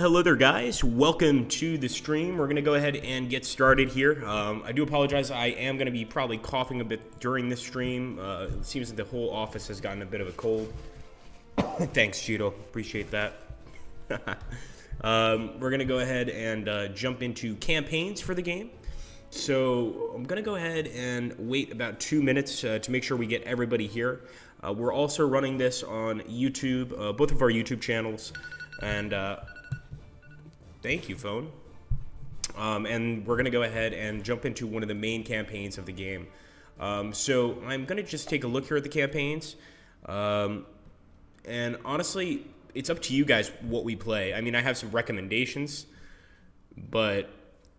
Hello there, guys. Welcome to the stream. We're going to go ahead and get started here. I do apologize. I am going to be probably coughing a bit during this stream. It seems that the whole office has gotten a bit of a cold. Thanks, Cheeto. Appreciate that. We're going to go ahead and jump into campaigns for the game. So I'm going to go ahead and wait about 2 minutes to make sure we get everybody here. We're also running this on YouTube, both of our YouTube channels. And thank you, phone. And we're going to go ahead and jump into one of the main campaigns of the game. So I'm going to just take a look here at the campaigns. And honestly, it's up to you guys what we play. I mean, I have some recommendations, but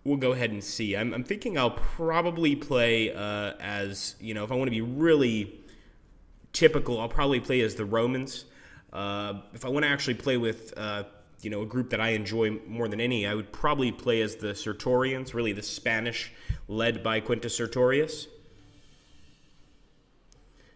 we'll go ahead and see. I'm thinking I'll probably play as, you know, if I want to be really typical, I'll probably play as the Romans. If I want to actually play with, you know, a group that I enjoy more than any, I would probably play as the Sertorians, really the Spanish, led by Quintus Sertorius.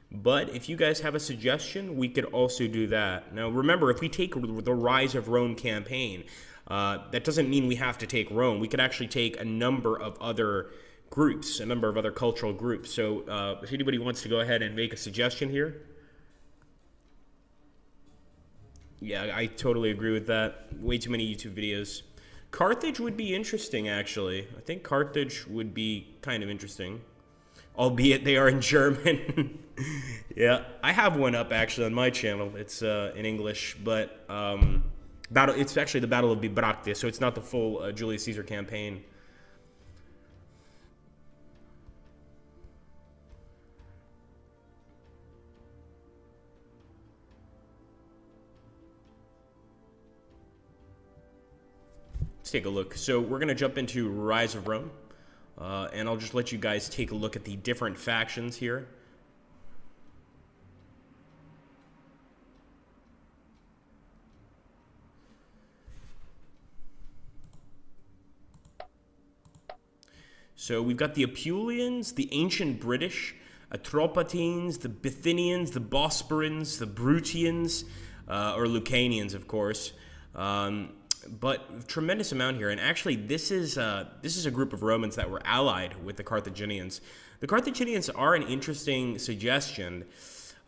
But if you guys have a suggestion, we could also do that. Now, remember, if we take the Rise of Rome campaign, that doesn't mean we have to take Rome. We could actually take a number of other groups, a number of other cultural groups. So if anybody wants to go ahead and make a suggestion here. Yeah, I totally agree with that. Way too many YouTube videos. Carthage would be interesting, actually. I think Carthage would be kind of interesting. Albeit they are in German. Yeah, I have one up, actually, on my channel. It's in English, but it's actually the Battle of Bibracte, so it's not the full Julius Caesar campaign. Let's take a look. So we're going to jump into Rise of Rome, and I'll just let you guys take a look at the different factions here. So we've got the Apulians, the ancient British, Atropatines, the Bithynians, the Bosporans, the Bruttians, or Lucanians, of course. But tremendous amount here, and actually this is a group of Romans that were allied with the Carthaginians. The Carthaginians are an interesting suggestion,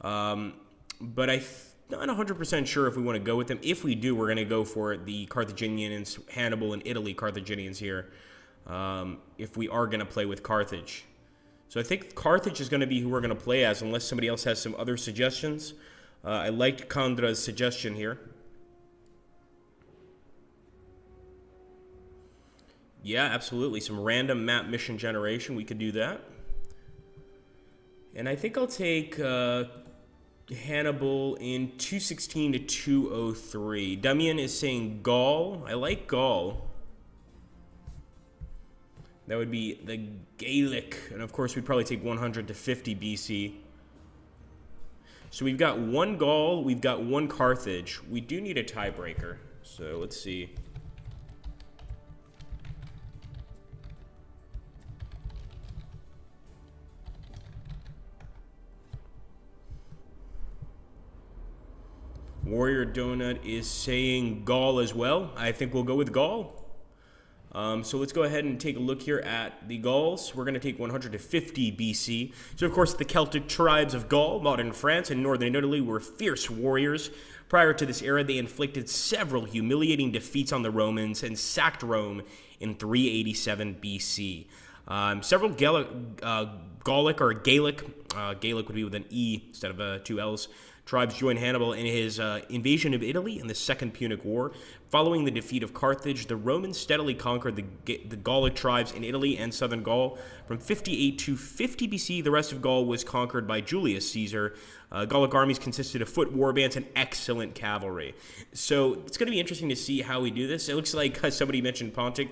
but I'm not 100% sure if we want to go with them. If we do, we're going to go for the Carthaginians, Hannibal and Italy Carthaginians here, if we are going to play with Carthage. So I think Carthage is going to be who we're going to play as, unless somebody else has some other suggestions. I liked Condra's suggestion here. Yeah, absolutely. Some random map mission generation. We could do that. And I think I'll take Hannibal in 216 to 203. Damian is saying Gaul. I like Gaul. That would be the Gaelic. And of course, we'd probably take 100 to 50 BC. So we've got one Gaul. We've got one Carthage. We do need a tiebreaker. So let's see. Warrior Donut is saying Gaul as well. I think we'll go with Gaul. So let's go ahead and take a look here at the Gauls. We're going to take 150 BC. So, of course, the Celtic tribes of Gaul, modern France, and northern Italy were fierce warriors. Prior to this era, they inflicted several humiliating defeats on the Romans and sacked Rome in 387 BC. Several Gallic or Gaelic, Gaelic would be with an E instead of two L's, tribes joined Hannibal in his invasion of Italy in the Second Punic War. Following the defeat of Carthage, the Romans steadily conquered the Gallic tribes in Italy and southern Gaul. From 58 to 50 BC, the rest of Gaul was conquered by Julius Caesar. Gallic armies consisted of foot warbands and excellent cavalry. So it's going to be interesting to see how we do this. It looks like somebody mentioned Pontic.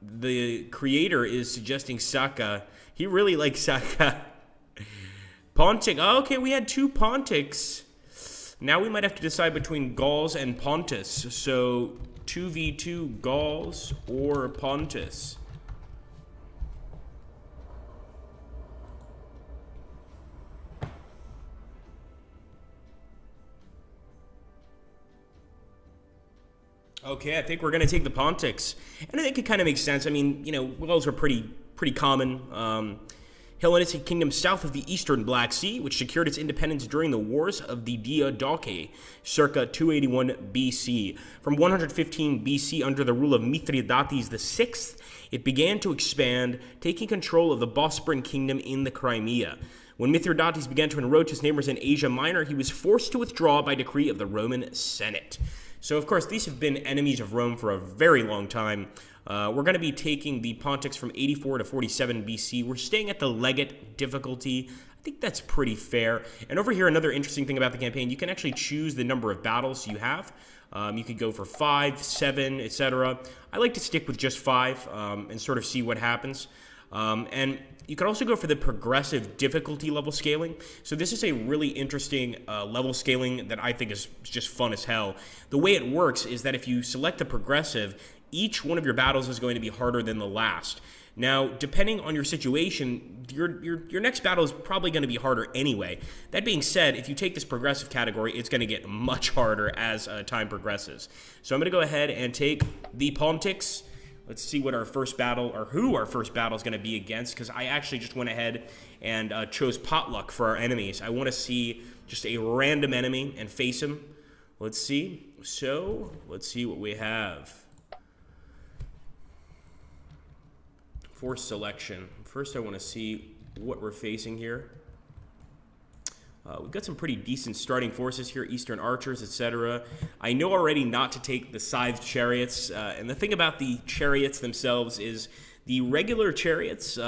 The creator is suggesting Saka. He really likes Saka. Pontic. Oh, okay, we had two Pontics. Now we might have to decide between Gauls and Pontus. So 2v2 Gauls or Pontus. Okay, I think we're going to take the Pontics. And I think it kind of makes sense. I mean, you know, Gauls are pretty common. Hellenistic kingdom south of the eastern Black Sea, which secured its independence during the Wars of the Diadochi, circa 281 BC. From 115 BC, under the rule of Mithridates VI, it began to expand, taking control of the Bosporan kingdom in the Crimea. When Mithridates began to enroach his neighbors in Asia Minor, he was forced to withdraw by decree of the Roman Senate. So, of course, these have been enemies of Rome for a very long time. We're going to be taking the Pontics from 84 to 47 BC. We're staying at the legate difficulty. I think that's pretty fair. And over here, another interesting thing about the campaign, you can actually choose the number of battles you have. You could go for 5, 7, etc. I like to stick with just 5 and sort of see what happens. And you could also go for the progressive difficulty level scaling. So this is a really interesting level scaling that I think is just fun as hell. The way it works is that if you select the progressive, each one of your battles is going to be harder than the last. Now, depending on your situation, your next battle is probably going to be harder anyway. That being said, if you take this progressive category, it's going to get much harder as time progresses. So I'm going to go ahead and take the Pontics. Let's see what our first battle, or who our first battle is going to be against, because I actually just went ahead and chose potluck for our enemies. I want to see just a random enemy and face him. Let's see. So, let's see what we have. For selection. First, I want to see what we're facing here. We've got some pretty decent starting forces here, Eastern Archers, etc. I know already not to take the Scythed Chariots, and the thing about the chariots themselves is the regular chariots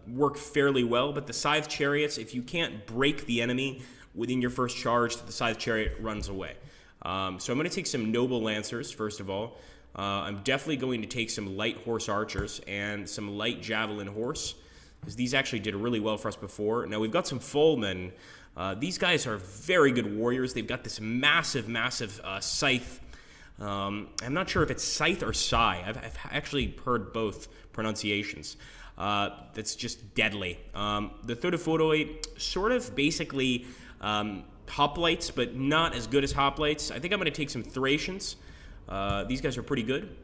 work fairly well, but the Scythed Chariots, if you can't break the enemy within your first charge, the Scythed Chariot runs away. So I'm going to take some Noble Lancers, first of all. I'm definitely going to take some light horse archers and some light javelin horse, because these actually did really well for us before. Now we've got some foalmen. These guys are very good warriors. They've got this massive scythe. I'm not sure if it's scythe or sigh. I've actually heard both pronunciations. That's just deadly. The Thodophoroi, sort of basically hoplites, but not as good as hoplites. I think I'm going to take some Thracians. These guys are pretty good.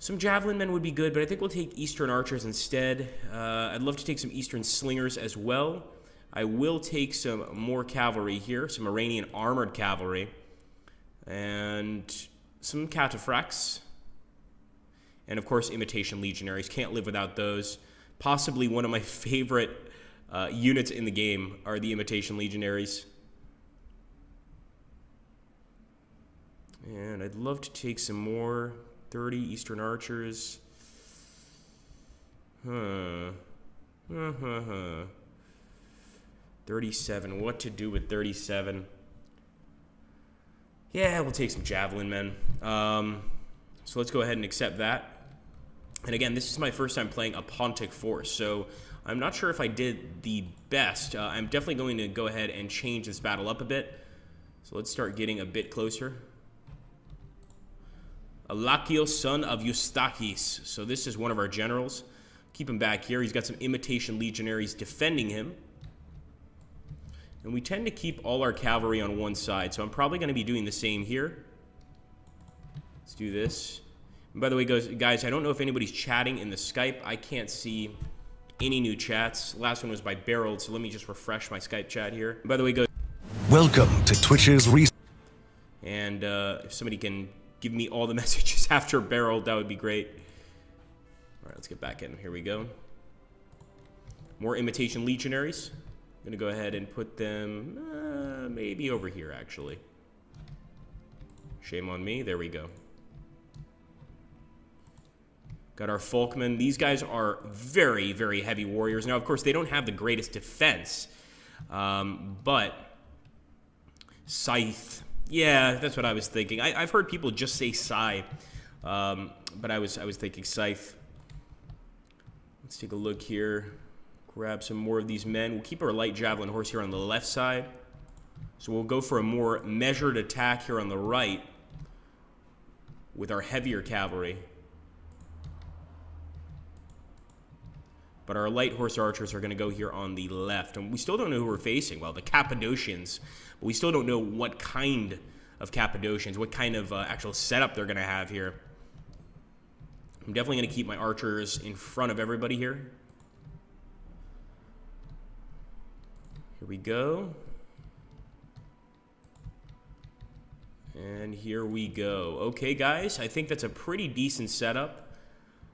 Some javelin men would be good, but I think we'll take Eastern Archers instead. I'd love to take some Eastern Slingers as well. I will take some more cavalry here, some Iranian armored cavalry, and some cataphracts. And of course, Imitation Legionaries. Can't live without those. Possibly one of my favorite units in the game are the Imitation Legionaries. And I'd love to take some more 30 Eastern Archers. 37. What to do with 37? Yeah, we'll take some javelin men. So let's go ahead and accept that. And again, this is my first time playing a Pontic force, so I'm not sure if I did the best. I'm definitely going to go ahead and change this battle up a bit. So let's start getting a bit closer. Alakios, son of Eustachus. So this is one of our generals. Keep him back here. He's got some Imitation Legionaries defending him. And we tend to keep all our cavalry on one side, so I'm probably going to be doing the same here. Let's do this. And by the way, guys, I don't know if anybody's chatting in the Skype. I can't see any new chats. Last one was by Beryl, so let me just refresh my Skype chat here. And by the way, guys, welcome to Twitch's And if somebody can give me all the messages after Beryl, that would be great. All right, let's get back in. Here we go. More Imitation Legionaries. I'm going to go ahead and put them maybe over here, actually. Shame on me. There we go. Got our Folkmen. These guys are very, very heavy warriors. Now, of course, they don't have the greatest defense, but Scythe. Yeah, that's what I was thinking. I've heard people just say Scythe, but I was thinking Scythe. Let's take a look here. Grab some more of these men. We'll keep our light javelin horse here on the left side. So we'll go for a more measured attack here on the right with our heavier cavalry. But our light horse archers are going to go here on the left. And we still don't know who we're facing. Well, the Cappadocians. But we still don't know what kind Cappadocians, what kind of actual setup they're going to have here. I'm definitely going to keep my archers in front of everybody here. Here we go. And here we go. Okay, guys, I think that's a pretty decent setup.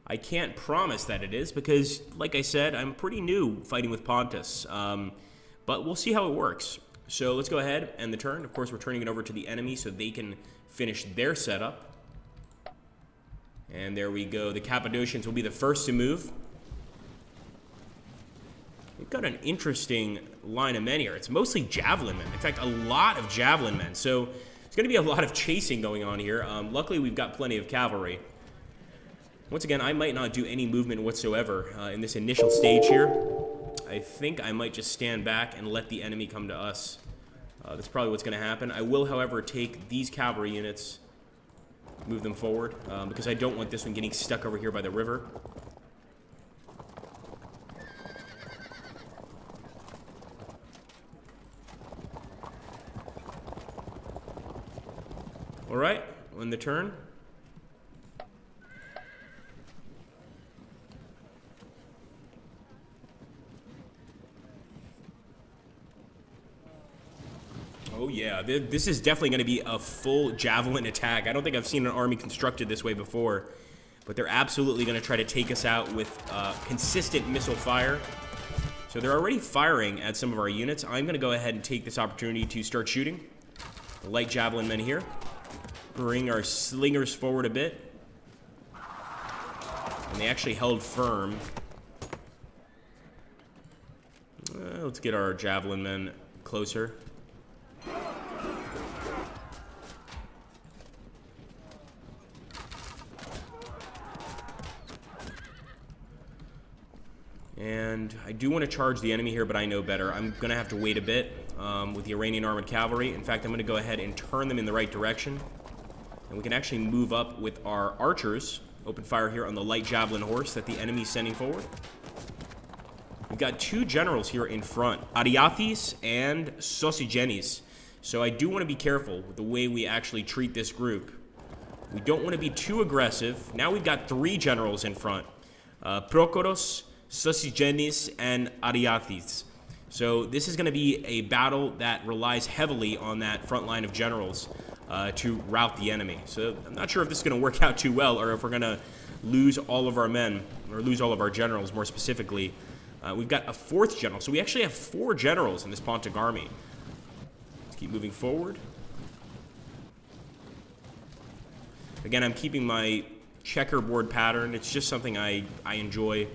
I can't promise that it is because, like I said, I'm pretty new fighting with Pontus. But we'll see how it works. So let's go ahead and the turn. Of course, we're turning it over to the enemy so they can finish their setup. And there we go. The Cappadocians will be the first to move. We've got an interesting line of men here. It's mostly javelin men. In fact, a lot of javelin men. So there's going to be a lot of chasing going on here. Luckily, we've got plenty of cavalry. Once again, I might not do any movement whatsoever in this initial stage here. I think I might just stand back and let the enemy come to us. That's probably what's going to happen. I will, however, take these cavalry units, move them forward, because I don't want this one getting stuck over here by the river. All right, on the turn. Oh yeah, this is definitely going to be a full javelin attack. I don't think I've seen an army constructed this way before, but they're absolutely going to try to take us out with consistent missile fire. So they're already firing at some of our units. I'm going to go ahead and take this opportunity to start shooting. The light javelin men here. Bring our slingers forward a bit. And they actually held firm. Let's get our javelin men closer. And I do want to charge the enemy here, but I know better. I'm going to have to wait a bit with the Iranian armored cavalry. In fact, I'm going to go ahead and turn them in the right direction. And we can actually move up with our archers. Open fire here on the light javelin horse that the enemy's sending forward. We've got two generals here in front, Ariathis and Thracians. So I do want to be careful with the way we actually treat this group. We don't want to be too aggressive. Now we've got three generals in front. Prokoros, Thracians, and Ariathis. So this is going to be a battle that relies heavily on that front line of generals to rout the enemy. So I'm not sure if this is going to work out too well, or if we're going to lose all of our men, or lose all of our generals more specifically. We've got a fourth general, so we actually have 4 generals in this Pontic army. Let's keep moving forward. Again, I'm keeping my checkerboard pattern. It's just something I enjoy.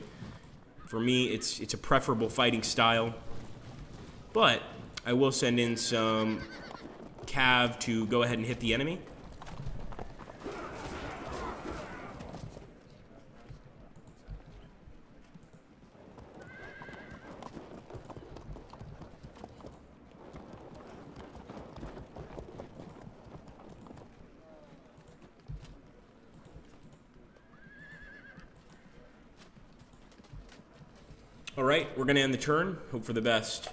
For me, it's a preferable fighting style. But I will send in some cav to go ahead and hit the enemy. All right, we're going to end the turn. Hope for the best.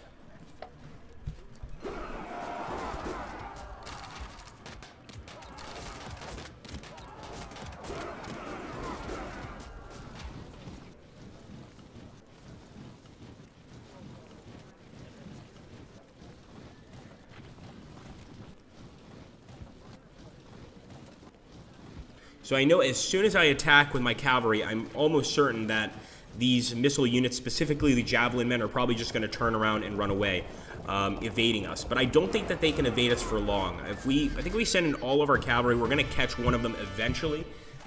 So I know as soon as I attack with my cavalry, I'm almost certain that these missile units, specifically the javelin men, are probably just going to turn around and run away, evading us. But I don't think that they can evade us for long. I think if we send in all of our cavalry, we're going to catch one of them eventually.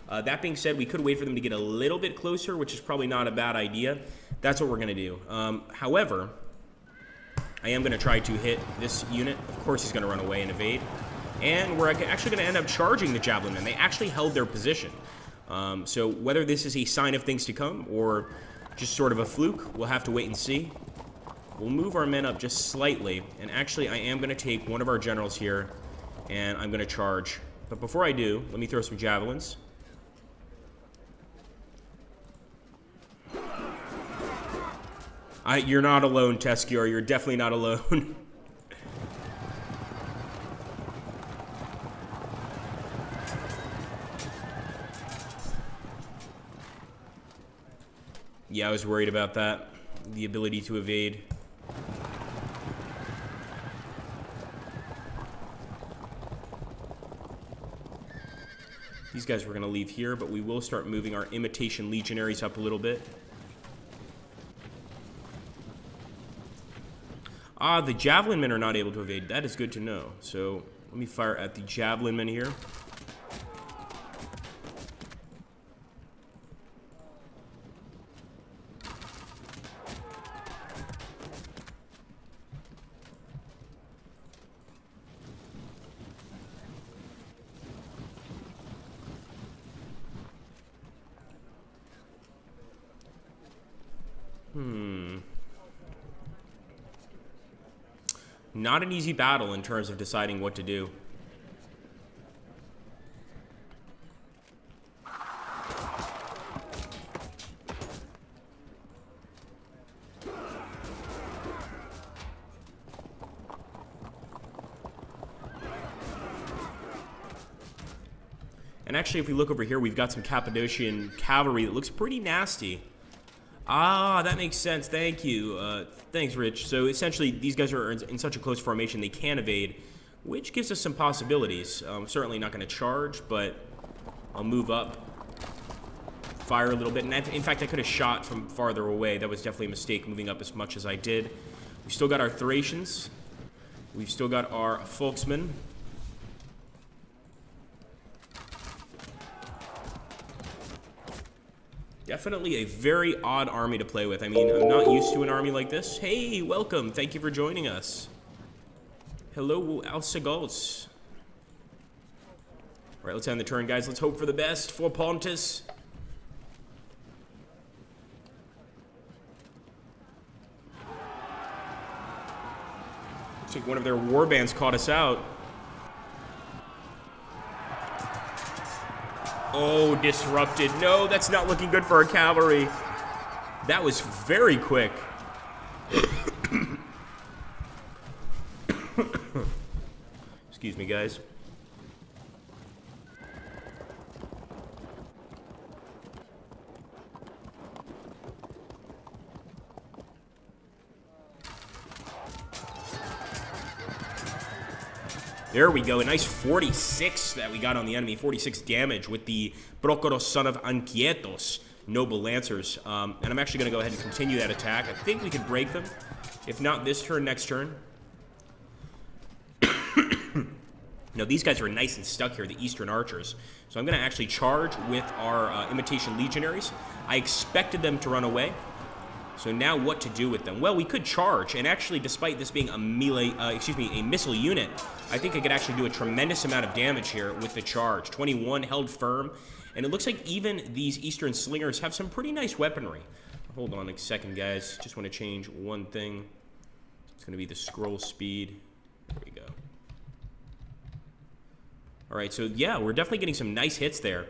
That being said, we could wait for them to get a little bit closer, which is probably not a bad idea. That's what we're going to do. However, I am going to try to hit this unit. Of course, he's going to run away and evade. And we're actually going to end up charging the javelin men. They actually held their position. So whether this is a sign of things to come or just sort of a fluke, we'll have to wait and see. We'll move our men up just slightly. And actually, I am going to take one of our generals here, and I'm going to charge. But before I do, let me throw some javelins. You're not alone, Teskior. You're definitely not alone. Yeah, I was worried about that. The ability to evade. These guys were going to leave here, but we will start moving our Imitation Legionaries up a little bit. Ah, the Javelin men are not able to evade. That is good to know. So let me fire at the Javelin men here. Not an easy battle in terms of deciding what to do. And actually, if we look over here, we've got some Cappadocian cavalry that looks pretty nasty. Ah, that makes sense. Thank you. Thanks, Rich. So essentially, these guys are in such a close formation, they can evade, which gives us some possibilities. Certainly not going to charge, but I'll move up, fire a little bit. And in fact, I could have shot from farther away. That was definitely a mistake, moving up as much as I did. We've still got our Thracians. We've still got our Folksmen. Definitely a very odd army to play with. I mean, I'm not used to an army like this. Hey, welcome. Thank you for joining us. Hello, Alsagols. All right, let's end the turn, guys. Let's hope for the best for Pontus. Looks like one of their warbands caught us out. Oh, disrupted. No, that's not looking good for our cavalry. That was very quick. Excuse me, guys. There we go, a nice 46 that we got on the enemy, 46 damage with the Procoros, son of Anquietos, noble lancers. And I'm actually going to go ahead and continue that attack. I think we can break them. If not this turn, next turn. No, these guys are nice and stuck here, the Eastern Archers. So I'm going to actually charge with our Imitation Legionaries. I expected them to run away. So now what to do with them? Well, we could charge, and actually, despite this being a melee, a missile unit, I think I could actually do a tremendous amount of damage here with the charge. 21 held firm, and it looks like even these Eastern Slingers have some pretty nice weaponry. Hold on a second, guys. Just want to change one thing. It's going to be the scroll speed. There we go. All right, so yeah, we're definitely getting some nice hits there.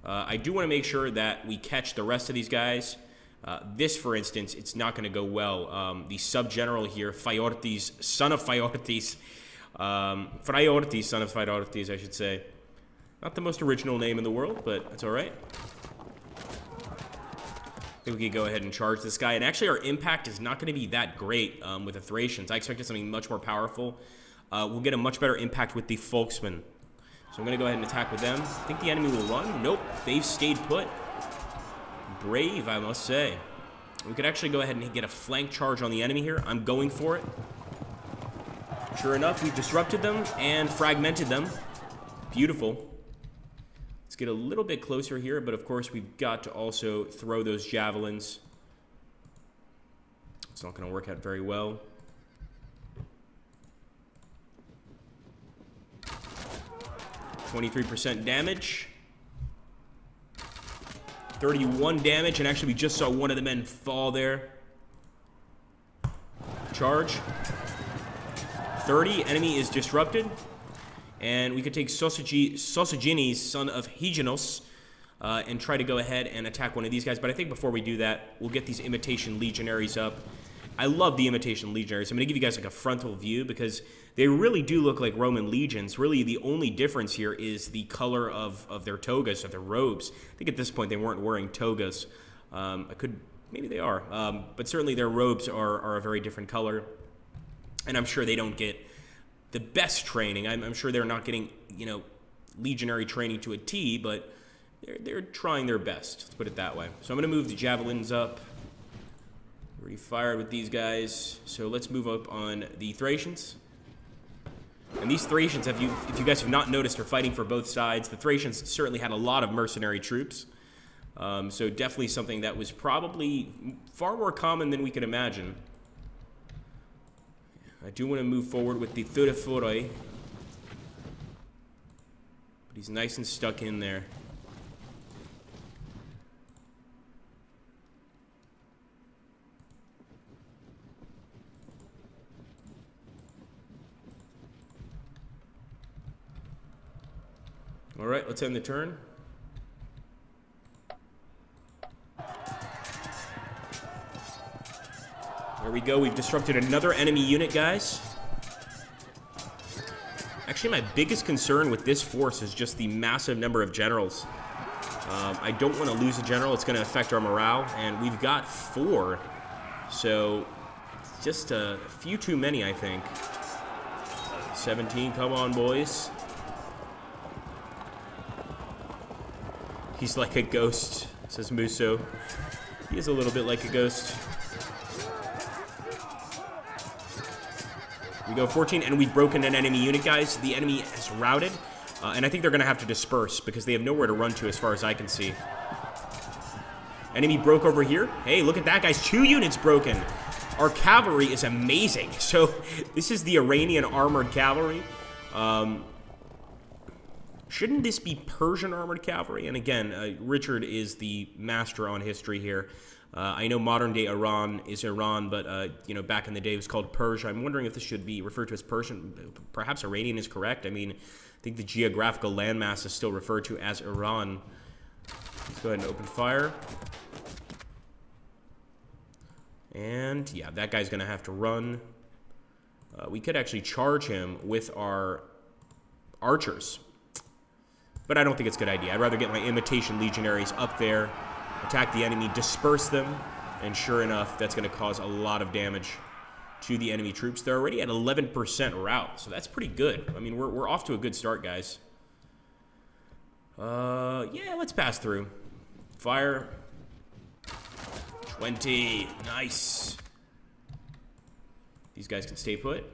I do want to make sure that we catch the rest of these guys. This, for instance, it's not going to go well. The sub-general here, Phaiortes, son of Phaiortes, Phraortes, son of Phaiortes, I should say. Not the most original name in the world, but that's all right. I think we could go ahead and charge this guy. And actually, our impact is not going to be that great with the Thracians. I expected something much more powerful. We'll get a much better impact with the Folksmen. So I'm going to go ahead and attack with them. I think the enemy will run. Nope, they've stayed put. Brave, I must say. We could actually go ahead and get a flank charge on the enemy here. I'm going for it. Sure enough, we've disrupted them and fragmented them. Beautiful. Let's get a little bit closer here, but of course we've got to also throw those javelins. It's not going to work out very well. 23% damage. 31 damage, and actually we just saw one of the men fall there. Charge. 30, enemy is disrupted. And we could take Sausaginis, son of Hyginos, and try to go ahead and attack one of these guys. But I think before we do that, we'll get these Imitation Legionaries up. I love the Imitation Legionaries. I'm going to give you guys like a frontal view because they really do look like Roman legions. Really, the only difference here is the color of their togas, of their robes. I think at this point they weren't wearing togas. I could maybe they are. But certainly their robes are a very different color. And I'm sure they don't get the best training. I'm sure they're not getting, you know, legionary training to a T, but they're trying their best. Let's put it that way. So I'm going to move the javelins up. Already fired with these guys. So let's move up on the Thracians. And these Thracians, if you guys have not noticed, are fighting for both sides. The Thracians certainly had a lot of mercenary troops. So definitely something that was probably far more common than we could imagine. I do want to move forward with the Thuraforoi. But he's nice and stuck in there. All right, let's end the turn. There we go. We've disrupted another enemy unit, guys. Actually, my biggest concern with this force is just the massive number of generals. I don't want to lose a general. It's going to affect our morale, and we've got 4. So, just a few too many, I think. 17, come on, boys. He's like a ghost, says Musso. He is a little bit like a ghost. We go 14, and we've broken an enemy unit, guys. The enemy has routed, and I think they're going to have to disperse because they have nowhere to run to as far as I can see. Enemy broke over here. Hey, look at that, guys. 2 units broken. Our cavalry is amazing. So this is the Iranian armored cavalry. Shouldn't this be Persian armored cavalry? And again, Richard is the master on history here. I know modern-day Iran is Iran, but you know, back in the day it was called Persia. I'm wondering if this should be referred to as Persian. Perhaps Iranian is correct. I mean, I think the geographical landmass is still referred to as Iran. Let's go ahead and open fire. And yeah, that guy's going to have to run. We could actually charge him with our archers. But I don't think it's a good idea. I'd rather get my Imitation Legionaries up there, attack the enemy, disperse them, and sure enough, that's going to cause a lot of damage to the enemy troops. They're already at 11% rout, so that's pretty good. I mean, we're off to a good start, guys. Yeah, let's pass through. Fire. 20. Nice. These guys can stay put.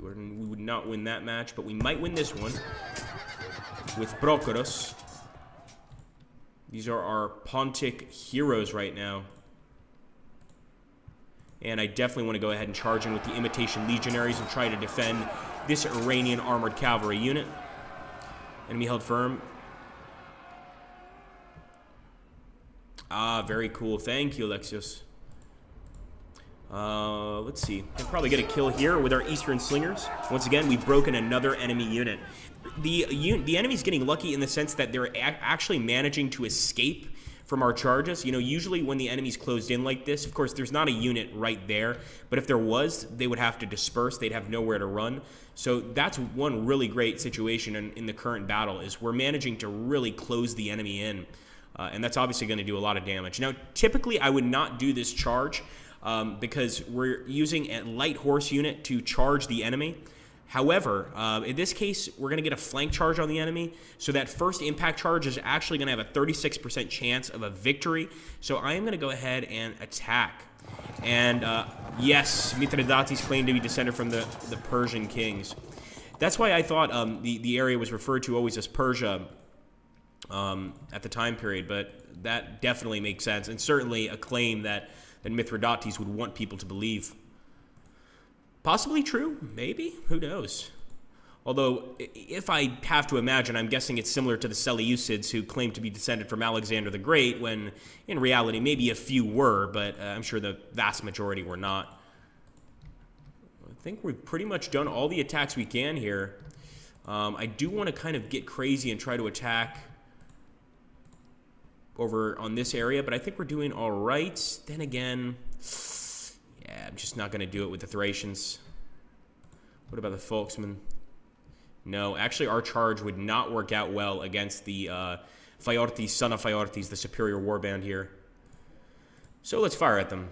We would not win that match, but we might win this one with Prokoros. These are our Pontic heroes right now. And I definitely want to go ahead and charge in with the Imitation Legionaries and try to defend this Iranian armored cavalry unit. Enemy held firm. Ah, very cool. Thank you, Alexios. Let's see. We'll probably get a kill here with our Eastern Slingers. Once again, we've broken another enemy unit. The enemy's getting lucky in the sense that they're actually managing to escape from our charges. You know, usually when the enemy's closed in like this, of course, there's not a unit right there. But if there was, they would have to disperse. They'd have nowhere to run. So that's one really great situation in the current battle, is we're managing to really close the enemy in. And that's obviously going to do a lot of damage. Now, typically, I would not do this charge because we're using a light horse unit to charge the enemy. However, in this case, we're going to get a flank charge on the enemy. So that first impact charge is actually going to have a 36% chance of a victory. So I am going to go ahead and attack. And yes, Mithridates claimed to be descended from the Persian kings. That's why I thought the area was referred to always as Persia at the time period. But that definitely makes sense. And certainly a claim that Mithridates would want people to believe. Possibly true, maybe, who knows? Although, if I have to imagine, I'm guessing it's similar to the Seleucids who claim to be descended from Alexander the Great, when in reality maybe a few were, but I'm sure the vast majority were not. I think we've pretty much done all the attacks we can here. I do want to kind of get crazy and try to attack over on this area, but I think we're doing all right. Then again, yeah, I'm just not going to do it with the Thracians. What about the Folksmen? No, actually our charge would not work out well against the Phaeartes, son of Phaeartes, the superior warband here. So let's fire at them.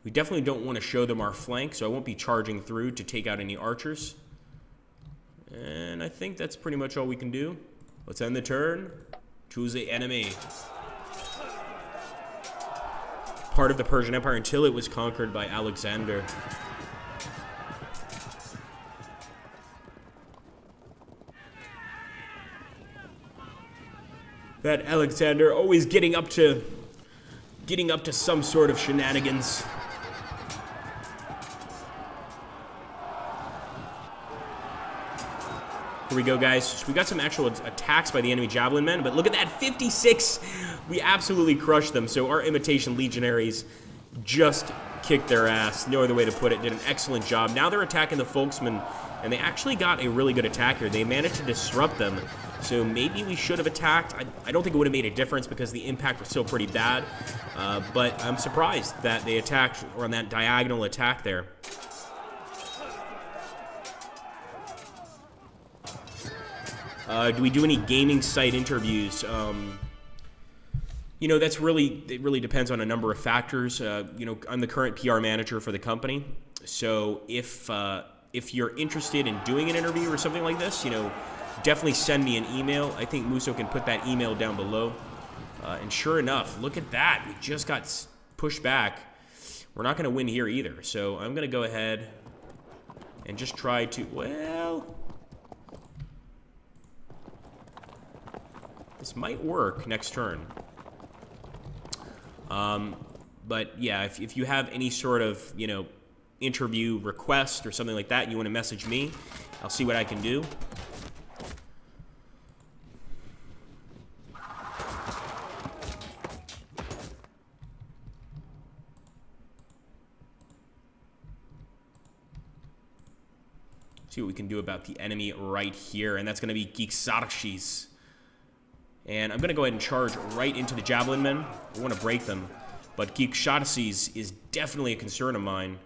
We definitely don't want to show them our flank, so I won't be charging through to take out any archers. And I think that's pretty much all we can do. Let's end the turn. Choose the enemy. Part of the Persian Empire until it was conquered by Alexander. That Alexander always getting up to some sort of shenanigans. Here we go, guys. So we got some actual attacks by the enemy javelin men, but look at that, 56! We absolutely crushed them. So our Imitation Legionaries just kicked their ass. No other way to put it. Did an excellent job. Now they're attacking the Folksmen, and they actually got a really good attack here. They managed to disrupt them. So maybe we should have attacked. I don't think it would have made a difference because the impact was still pretty bad. But I'm surprised that they attacked, or on that diagonal attack there. Do we do any gaming site interviews? You know, it really depends on a number of factors. You know, I'm the current PR manager for the company. So if you're interested in doing an interview or something like this, you know, definitely send me an email. I think Musso can put that email down below. And sure enough, look at that. We just got pushed back. We're not going to win here either. So I'm going to go ahead and just try to, well, this might work next turn. But yeah, if you have any sort of, you know, interview request or something like that, and you want to message me, I'll see what I can do. See what we can do about the enemy right here, and that's going to be Casualties. And I'm going to go ahead and charge right into the javelin men. I want to break them. But Casualties is definitely a concern of mine.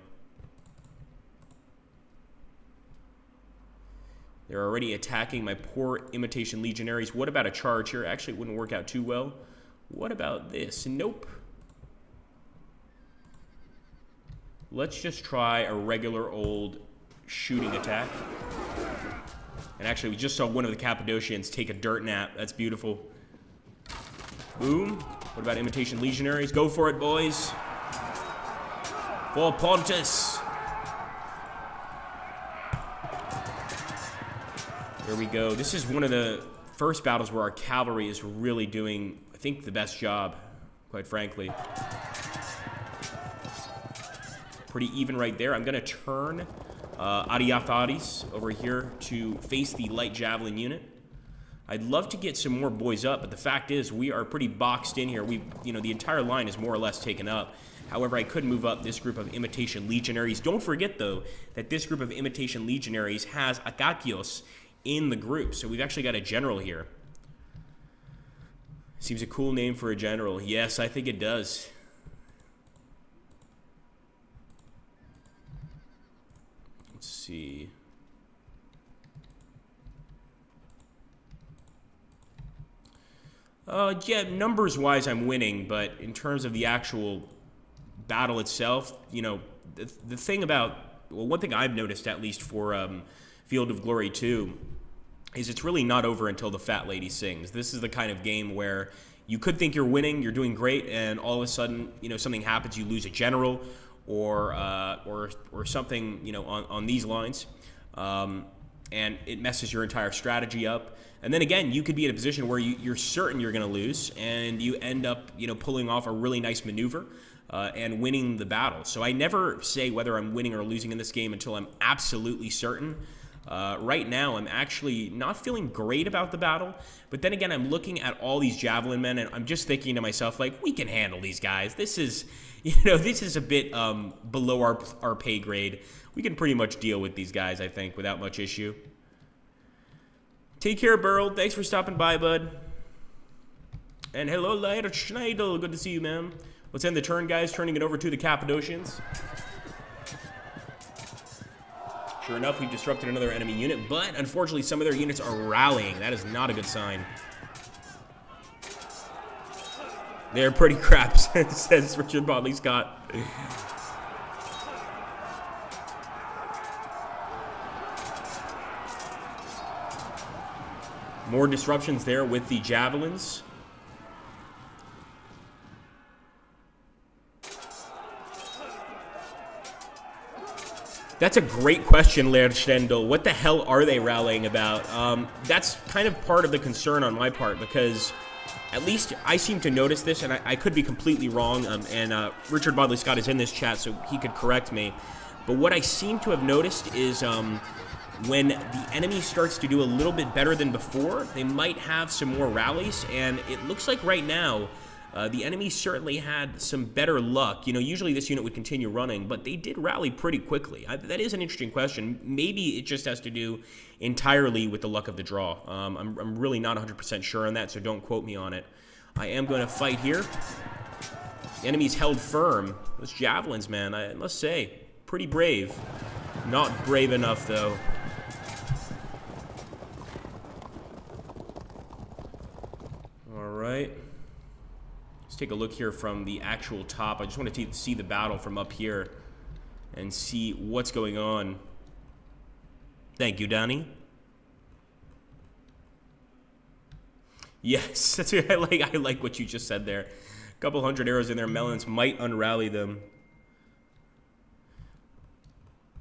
They're already attacking my poor Imitation Legionaries. What about a charge here? Actually, it wouldn't work out too well. What about this? Nope. Let's just try a regular old shooting attack. And actually, we just saw one of the Cappadocians take a dirt nap. That's beautiful. Boom. What about Imitation Legionaries? Go for it, boys. For Pontus. There we go. This is one of the first battles where our cavalry is really doing, I think, the best job, quite frankly. Pretty even right there. I'm going to turn Ariatharis over here to face the light javelin unit. I'd love to get some more boys up, but the fact is we are pretty boxed in here. You know, the entire line is more or less taken up. However, I could move up this group of Imitation Legionaries. Don't forget, though, that this group of Imitation Legionaries has Akakios in the group. So we've actually got a general here. Seems a cool name for a general. Yes, I think it does. Let's see. Yeah, numbers-wise, I'm winning, but in terms of the actual battle itself, you know, the thing about, well, one thing I've noticed, at least for Field of Glory 2, is it's really not over until the fat lady sings. This is the kind of game where you could think you're winning, you're doing great, and all of a sudden, you know, something happens, you lose a general, or something, you know, on these lines, and it messes your entire strategy up. And then again, you could be in a position where you're certain you're going to lose, and you end up, you know, pulling off a really nice maneuver and winning the battle. So I never say whether I'm winning or losing in this game until I'm absolutely certain. Right now, I'm actually not feeling great about the battle, but then again, I'm looking at all these javelin men, and I'm just thinking to myself, like, we can handle these guys. This is, you know, this is a bit below our pay grade. We can pretty much deal with these guys, I think, without much issue. Take care, Burl. Thanks for stopping by, bud. And hello, Leiter Schneidel. Good to see you, man. Let's end the turn, guys. Turning it over to the Cappadocians. Sure enough, we've disrupted another enemy unit, but unfortunately some of their units are rallying. That is not a good sign. They're pretty crap, says Richard Bodley Scott. More disruptions there with the javelins. That's a great question, Laird Stendel. What the hell are they rallying about? That's kind of part of the concern on my part, because at least I seem to notice this, and I could be completely wrong, and Richard Bodley Scott is in this chat, so he could correct me. But what I seem to have noticed is when the enemy starts to do a little bit better than before, they might have some more rallies, and it looks like right now the enemy certainly had some better luck. You know, usually this unit would continue running, but they did rally pretty quickly. That is an interesting question. Maybe it just has to do entirely with the luck of the draw. I'm really not 100% sure on that, so don't quote me on it. I am going to fight here. The enemy's held firm. Those javelins, man, I must say, pretty brave. Not brave enough, though. All right. Let's take a look here from the actual top. I just want to see the battle from up here and see what's going on. Thank you, Donnie. Yes, that's what I like. I like what you just said there. A couple hundred arrows in their melons might unrally them.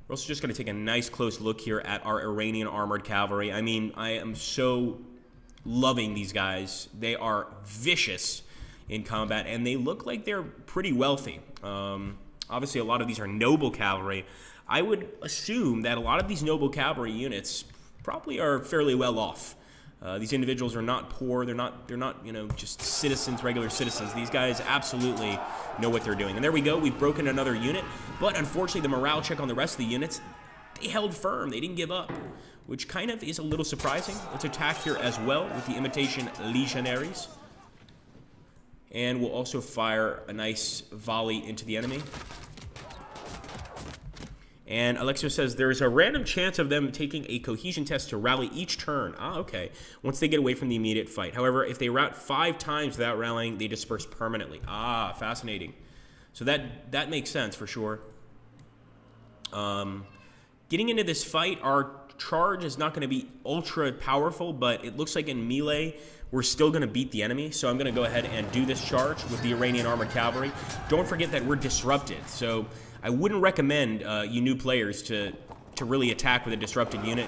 We're also just going to take a nice close look here at our Iranian armored cavalry. I mean, I am so loving these guys. They are vicious in combat, and they look like they're pretty wealthy. Obviously, a lot of these are noble cavalry. I would assume that a lot of these noble cavalry units probably are fairly well off. These individuals are not poor. They're not, you know, just citizens, regular citizens. These guys absolutely know what they're doing. And there we go. We've broken another unit. But unfortunately, the morale check on the rest of the units, they held firm. They didn't give up, which kind of is a little surprising. Let's attack here as well with the Imitation Legionaries. And we'll also fire a nice volley into the enemy. And Alexio says there's a random chance of them taking a cohesion test to rally each turn. Ah, okay. Once they get away from the immediate fight. However, if they rout 5 times without rallying, they disperse permanently. Ah, fascinating. So that makes sense for sure. Getting into this fight, our charge is not going to be ultra powerful, but it looks like in melee, we're still going to beat the enemy. So I'm going to go ahead and do this charge with the Iranian armored cavalry. Don't forget that we're disrupted. So I wouldn't recommend you new players to really attack with a disrupted unit.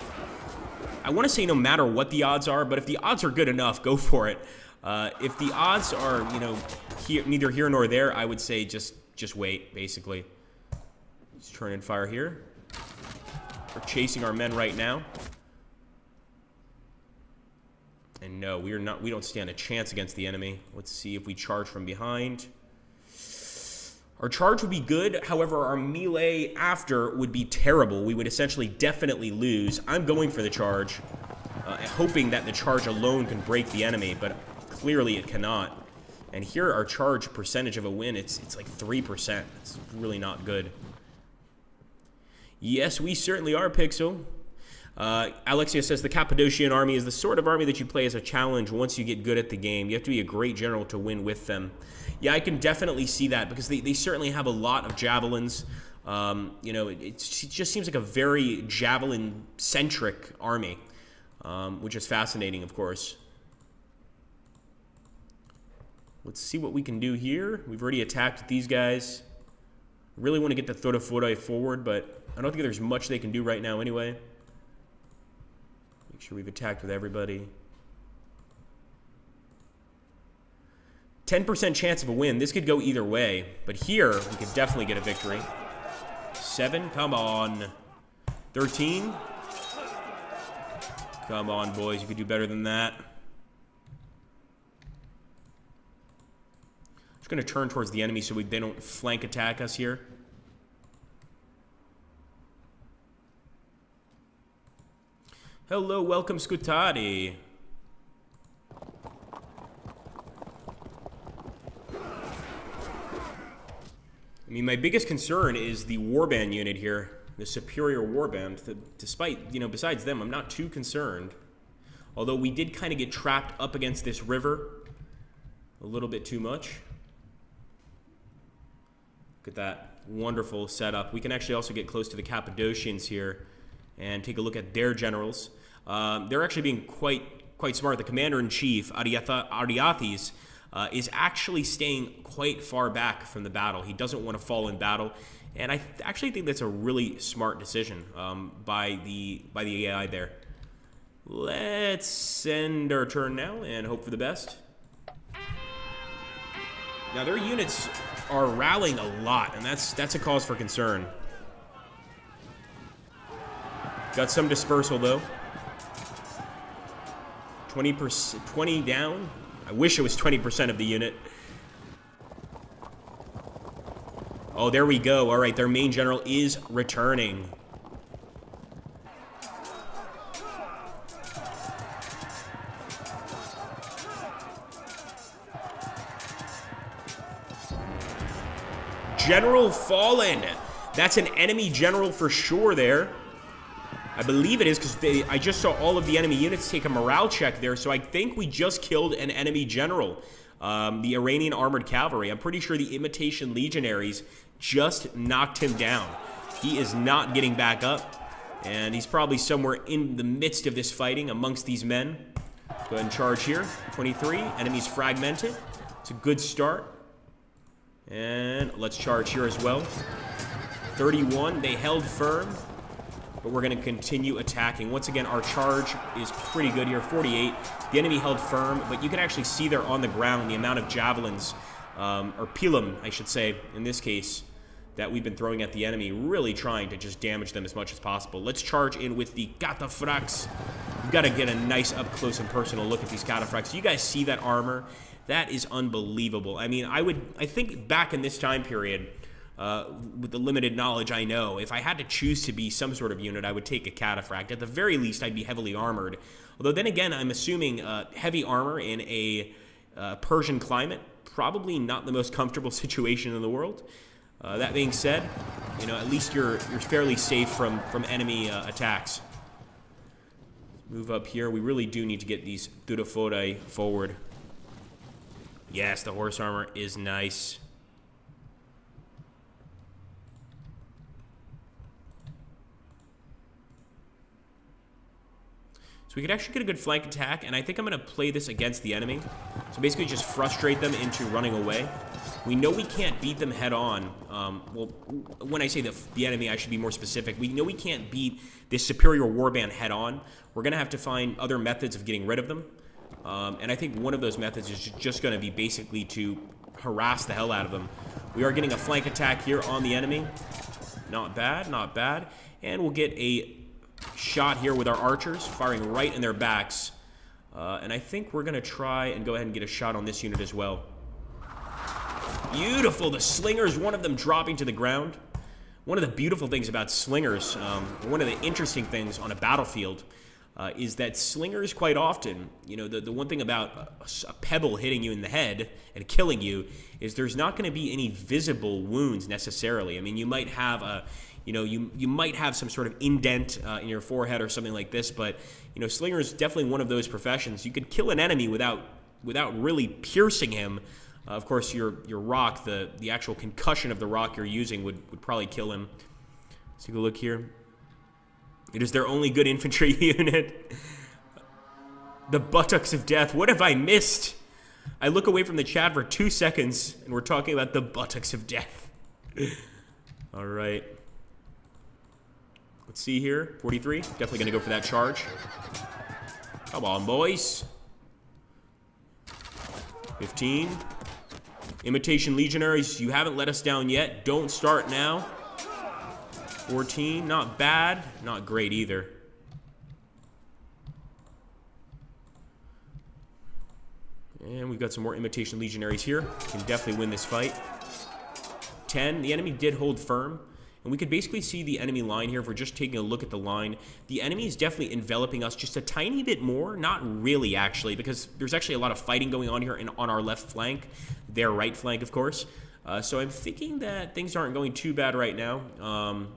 I want to say no matter what the odds are, but if the odds are good enough, go for it. If the odds are, you know, neither here nor there, I would say just wait, basically. Let's turn and fire here. We're chasing our men right now. And no, we don't stand a chance against the enemy. Let's see if we charge from behind. Our charge would be good, however, our melee after would be terrible. We would essentially definitely lose. I'm going for the charge, hoping that the charge alone can break the enemy, but clearly it cannot. And here our charge percentage of a win, it's like 3%. It's really not good. Yes, we certainly are, Pixel. Alexia says the Cappadocian army is the sort of army that you play as a challenge once you get good at the game. You have to be a great general to win with them. Yeah, I can definitely see that because they certainly have a lot of javelins. You know, it just seems like a very javelin-centric army, which is fascinating, of course. Let's see what we can do here. We've already attacked these guys. Really want to get the Thorofodai forward, but I don't think there's much they can do right now anyway. Make sure we've attacked with everybody. 10% chance of a win. This could go either way, but here we could definitely get a victory. 7, come on. 13. Come on, boys. You could do better than that. Just going to turn towards the enemy so they don't flank attack us here. Hello, welcome, Scutari. I mean, my biggest concern is the warband unit here. the superior warband. Despite, you know, besides them, I'm not too concerned. Although we did kind of get trapped up against this river a little bit too much. Look at that wonderful setup. We can actually also get close to the Cappadocians here and take a look at their generals. They're actually being quite smart. The commander-in-chief, Ariathes, is actually staying quite far back from the battle. He doesn't want to fall in battle, and I actually think that's a really smart decision by the AI there. Let's send our turn now and hope for the best. Now their units are rallying a lot, and that's a cause for concern. Got some dispersal though. 20 down. I wish it was 20% of the unit. Oh, there we go. All right, their main general is returning. General fallen. That's an enemy general for sure there. I believe it is because I just saw all of the enemy units take a morale check there, so I think we just killed an enemy general. The Iranian Armored Cavalry. I'm pretty sure the Imitation Legionaries just knocked him down. He is not getting back up, and he's probably somewhere in the midst of this fighting amongst these men. Go ahead and charge here. 23. Enemies fragmented. It's a good start. And let's charge here as well. 31. They held firm. But we're going to continue attacking. Once again, our charge is pretty good here. 48. The enemy held firm, but you can actually see there on the ground the amount of javelins, or pilum, I should say, in this case, that we've been throwing at the enemy, really trying to just damage them as much as possible. Let's charge in with the cataphracts. We've got to get a nice up-close and personal look at these cataphracts. You guys see that armor? That is unbelievable. I mean, I think back in this time period, with the limited knowledge I know, if I had to choose to be some sort of unit, I would take a cataphract. At the very least, I'd be heavily armored. Although then again, I'm assuming heavy armor in a Persian climate, probably not the most comfortable situation in the world. That being said, you know, at least you're fairly safe from enemy attacks. Move up here. We really do need to get these Thurophori forward. Yes, the horse armor is nice. So we could actually get a good flank attack, and I think I'm going to play this against the enemy. So basically just frustrate them into running away. We know we can't beat them head on. Well, when I say the enemy, I should be more specific. We know we can't beat this superior warband head on. We're going to have to find other methods of getting rid of them. And I think one of those methods is just going to be basically to harass the hell out of them. We are getting a flank attack here on the enemy. Not bad, not bad. And we'll get a shot here with our archers, firing right in their backs. And I think we're going to try and go ahead and get a shot on this unit as well. Beautiful. The slingers, one of them dropping to the ground. One of the beautiful things about slingers, one of the interesting things on a battlefield, is that slingers quite often, you know, the one thing about a pebble hitting you in the head and killing you is there's not going to be any visible wounds necessarily. I mean, you might have a, you know, you might have some sort of indent in your forehead or something like this, but, you know, slinger is definitely one of those professions. You could kill an enemy without really piercing him. Of course, your rock, the actual concussion of the rock you're using would probably kill him. Let's take a look here. It is their only good infantry unit. The buttocks of death. What have I missed? I look away from the chat for 2 seconds, and we're talking about the buttocks of death. All right. Let's see here. 43. Definitely going to go for that charge. Come on, boys. 15. Imitation Legionaries, you haven't let us down yet. Don't start now. 14, not bad, not great either. And we've got some more Imitation Legionaries here. Can definitely win this fight. 10, the enemy did hold firm. And we could basically see the enemy line here if we're just taking a look at the line. The enemy is definitely enveloping us just a tiny bit more. Not really, actually, because there's actually a lot of fighting going on here on our left flank. Their right flank, of course. So I'm thinking that things aren't going too bad right now.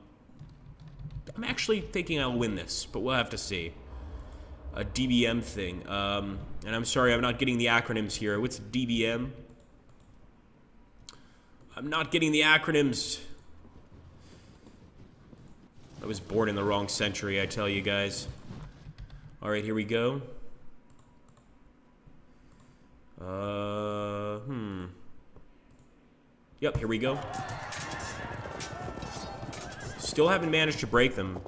I'm actually thinking I'll win this, but we'll have to see. A DBM thing. And I'm sorry, I'm not getting the acronyms here. What's DBM? I'm not getting the acronyms. I was born in the wrong century, I tell you guys. All right, here we go. Yep, here we go. Still haven't managed to break them.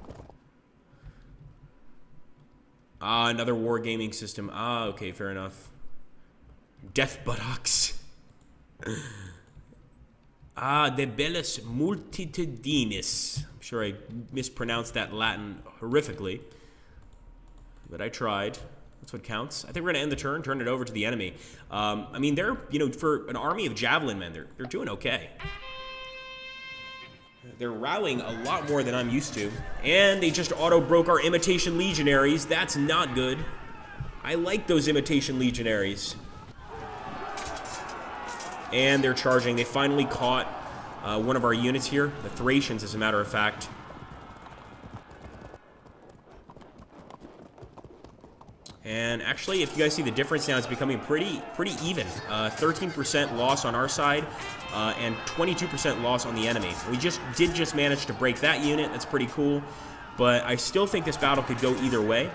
Ah, another wargaming system. Ah, okay, fair enough. Death buttocks. Ah, de bellis multitudinis. I'm sure I mispronounced that Latin horrifically, but I tried. That's what counts. I think we're gonna end the turn, turn it over to the enemy. I mean, they're, you know, for an army of javelin men, they're doing okay. They're rallying a lot more than I'm used to, and they just auto-broke our Imitation Legionaries. That's not good. I like those Imitation Legionaries. And they're charging. They finally caught one of our units here, the Thracians, as a matter of fact. And actually, if you guys see the difference now, it's becoming pretty even. 13% loss on our side, and 22% loss on the enemy. We did just manage to break that unit. That's pretty cool. But I still think this battle could go either way.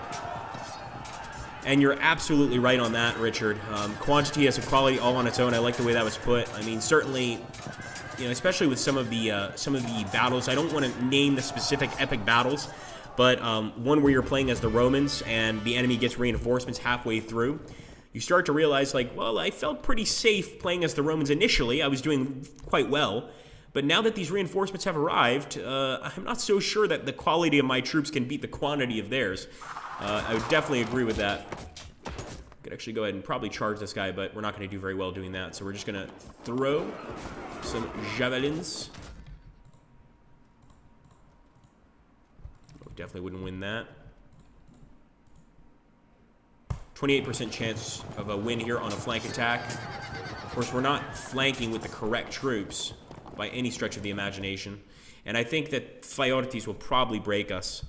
And you're absolutely right on that, Richard. Quantity has a quality all on its own. I like the way that was put. I mean, certainly, you know, especially with some of the battles. I don't want to name the specific epic battles, but one where you're playing as the Romans and the enemy gets reinforcements halfway through, you start to realize, like, well, I felt pretty safe playing as the Romans initially. I was doing quite well. But now that these reinforcements have arrived, I'm not so sure that the quality of my troops can beat the quantity of theirs. I would definitely agree with that. Could actually go ahead and probably charge this guy, but we're not going to do very well doing that. So we're just going to throw some javelins. Oh, definitely wouldn't win that. 28% chance of a win here on a flank attack. Of course, we're not flanking with the correct troops by any stretch of the imagination. And I think that Casualties will probably break us.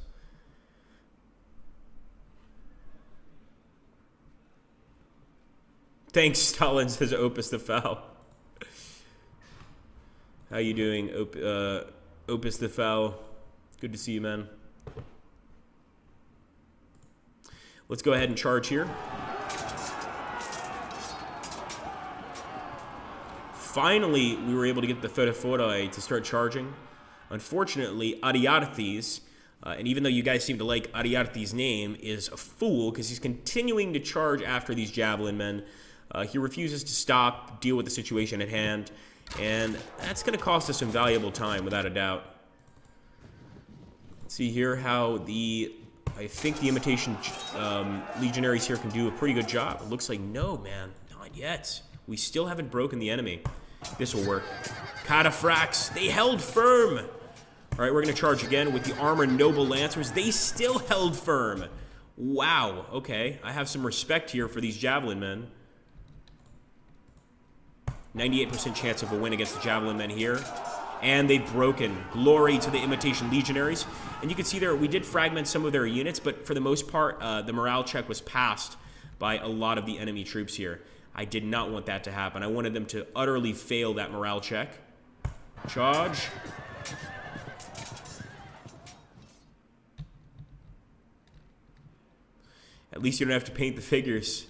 Thanks, Stalin, says Opus the Foul. How you doing, Opus the Foul? Good to see you, man. Let's go ahead and charge here. Finally, we were able to get the Fedefora to start charging. Unfortunately, Ariartes, and even though you guys seem to like Ariartes' name, is a fool because he's continuing to charge after these javelin men. He refuses to stop, deal with the situation at hand, and that's going to cost us some valuable time, without a doubt. Let's see here how I think the Imitation Legionaries here can do a pretty good job. It looks like, no, man, not yet. We still haven't broken the enemy. This will work. Cataphracts, they held firm. All right, we're going to charge again with the Armored Noble Lancers. They still held firm. Wow, okay. I have some respect here for these javelin men. 98% chance of a win against the javelin men here. And they've broken. Glory to the Imitation Legionaries. And you can see there, we did fragment some of their units, but for the most part, the morale check was passed by a lot of the enemy troops here. I did not want that to happen. I wanted them to utterly fail that morale check. Charge. At least you don't have to paint the figures,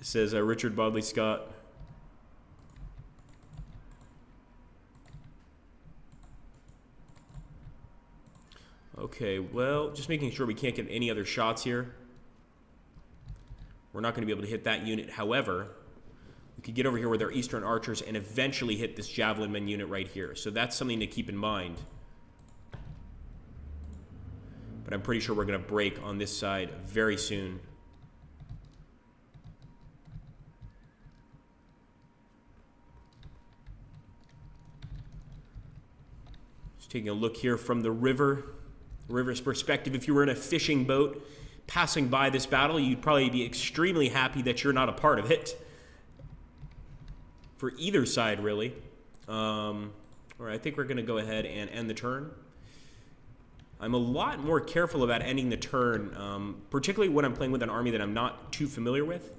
says Richard Bodley Scott. Okay, well, just making sure we can't get any other shots here. We're not going to be able to hit that unit. However, we could get over here with our Eastern Archers and eventually hit this Javelin Men unit right here. So that's something to keep in mind. But I'm pretty sure we're going to break on this side very soon. Just taking a look here from the river's perspective. If you were in a fishing boat passing by this battle, you'd probably be extremely happy that you're not a part of it. For either side, really. All right, I think we're going to go ahead and end the turn. I'm a lot more careful about ending the turn, particularly when I'm playing with an army that I'm not too familiar with,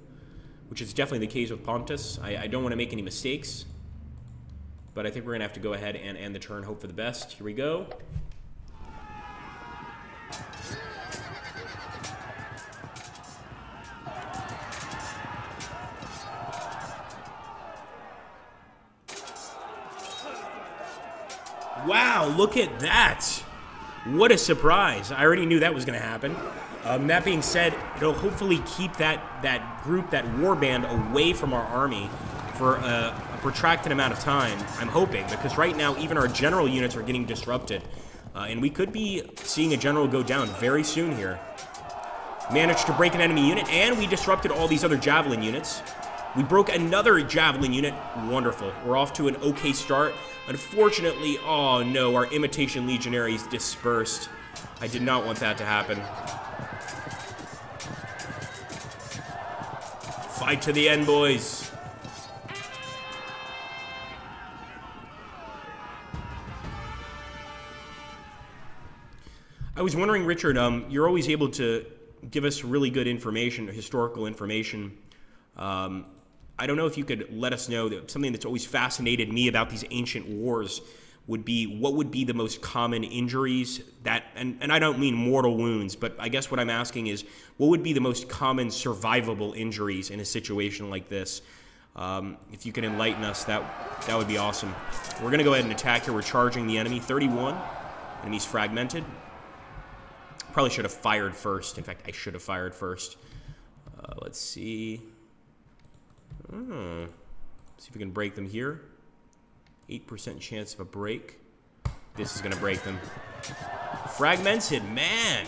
which is definitely the case with Pontus. I don't want to make any mistakes, but I think we're going to have to go ahead and end the turn, hope for the best. Here we go. Wow, look at that. What a surprise. I already knew that was going to happen. That being said, it'll hopefully keep that group, that warband, away from our army for a protracted amount of time, I'm hoping, because right now even our general units are getting disrupted. And we could be seeing a general go down very soon here. Managed to break an enemy unit, and we disrupted all these other javelin units. We broke another javelin unit. Wonderful. We're off to an okay start. Unfortunately, oh no, our Imitation Legionaries dispersed. I did not want that to happen. Fight to the end, boys. I was wondering, Richard, you're always able to give us really good information, historical information. I don't know if you could let us know that something that's always fascinated me about these ancient wars would be what would be the most common injuries that, and I don't mean mortal wounds, but I guess what I'm asking is what would be the most common survivable injuries in a situation like this? If you can enlighten us, that would be awesome. We're going to go ahead and attack here. We're charging the enemy. 31. Enemy's fragmented. Probably should have fired first. In fact, I should have fired first. Let's see. See if we can break them here. 8% chance of a break. This is going to break them. Fragmented, man.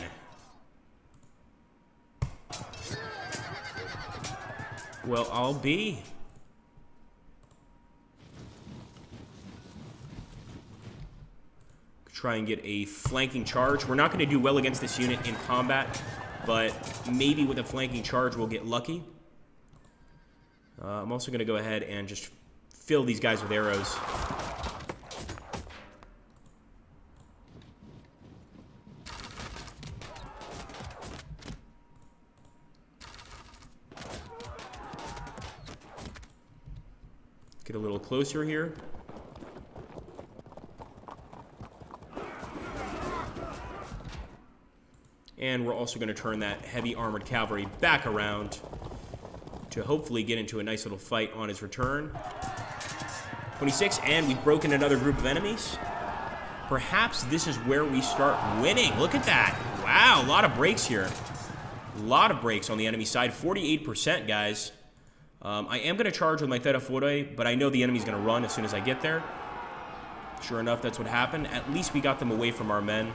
Well, I'll be. Try and get a flanking charge. We're not going to do well against this unit in combat, but maybe with a flanking charge we'll get lucky. I'm also going to go ahead and just fill these guys with arrows. Get a little closer here. And we're also going to turn that heavy armored cavalry back around to hopefully get into a nice little fight on his return. 26, and we've broken another group of enemies. Perhaps this is where we start winning. Look at that. Wow, a lot of breaks here. A lot of breaks on the enemy side. 48%, guys. I am going to charge with my Terrafore, but I know the enemy's going to run as soon as I get there. Sure enough, that's what happened. At least we got them away from our men.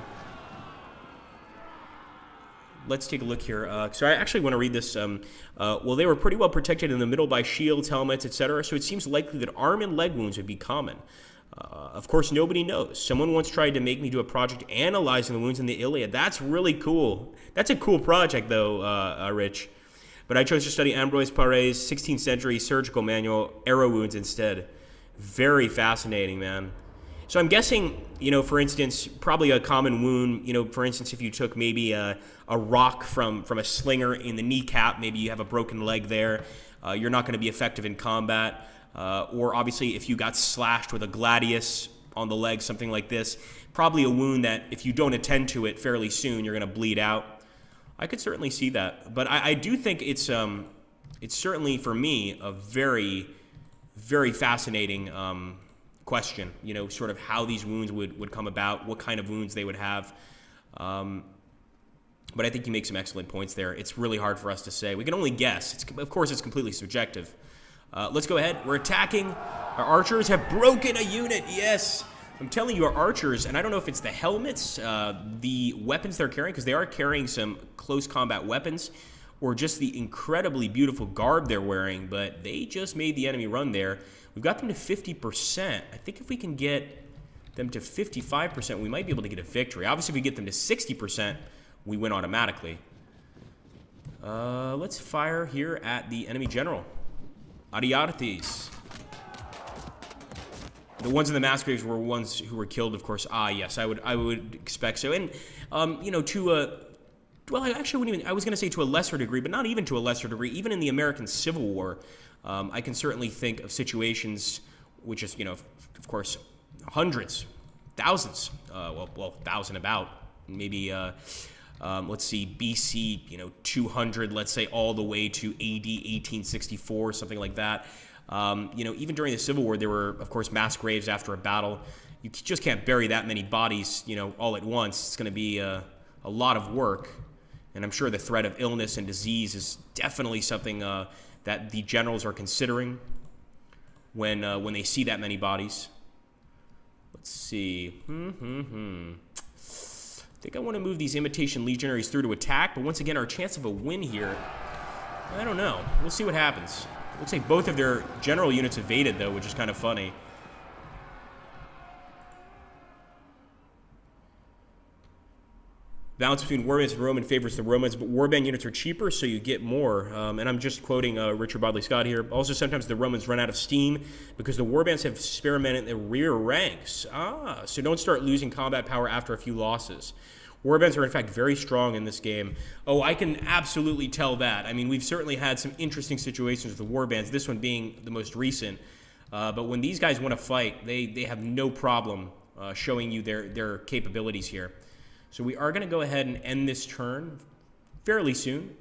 Let's take a look here. So I actually want to read this. Well, they were pretty well protected in the middle by shields, helmets, etc. So it seems likely that arm and leg wounds would be common. Of course, nobody knows. Someone once tried to make me do a project analyzing the wounds in the Iliad. That's really cool. That's a cool project, though, Rich. But I chose to study Ambroise Paré's 16th century surgical manual, arrow wounds, instead. Very fascinating, man. So I'm guessing, for instance, probably a common wound, for instance, if you took maybe a rock from a slinger in the kneecap, maybe you have a broken leg there, you're not going to be effective in combat. Or obviously if you got slashed with a gladius on the leg, something like this, probably a wound that if you don't attend to it fairly soon, you're going to bleed out. I could certainly see that. But I do think it's certainly, for me, a very, very fascinating question, sort of how these wounds would come about, what kind of wounds they would have. But I think you make some excellent points there. It's really hard for us to say. We can only guess. Of course, it's completely subjective. Let's go ahead. We're attacking. Our archers have broken a unit. Yes. I'm telling you, our archers, and I don't know if it's the helmets, the weapons they're carrying, because they are carrying some close combat weapons, or just the incredibly beautiful garb they're wearing, but they just made the enemy run there. We've got them to 50%. I think if we can get them to 55%, we might be able to get a victory. Obviously, if we get them to 60%, we win automatically. Let's fire here at the enemy general. Ariartes. The ones in the mass graves were ones who were killed, of course. Ah, yes, I would expect so. And, you know, to a... Well, I actually wouldn't even... I was going to say to a lesser degree, but not even to a lesser degree. Even in the American Civil War, I can certainly think of situations which is, you know, of course, hundreds, thousands, well, 1,000 about, maybe, let's see, BC, you know, 200, let's say, all the way to AD 1864, something like that. You know, even during the Civil War, there were, of course, mass graves after a battle. You just can't bury that many bodies, you know, all at once. It's going to be a lot of work. And I'm sure the threat of illness and disease is definitely something that the generals are considering when they see that many bodies. Let's see. I think I want to move these Imitation Legionaries through to attack, but once again, our chance of a win here, I don't know. We'll see what happens. Looks like both of their general units evaded, though, which is kind of funny. Balance between warbands and Roman favors the Romans, but warband units are cheaper, so you get more. And I'm just quoting Richard Bodley Scott here. Also, sometimes the Romans run out of steam because the warbands have spare men in the rear ranks. Ah, so don't start losing combat power after a few losses. Warbands are, in fact, very strong in this game. Oh, I can absolutely tell that. I mean, we've certainly had some interesting situations with the warbands, this one being the most recent. But when these guys want to fight, they have no problem showing you their capabilities here. So we are going to go ahead and end this turn fairly soon.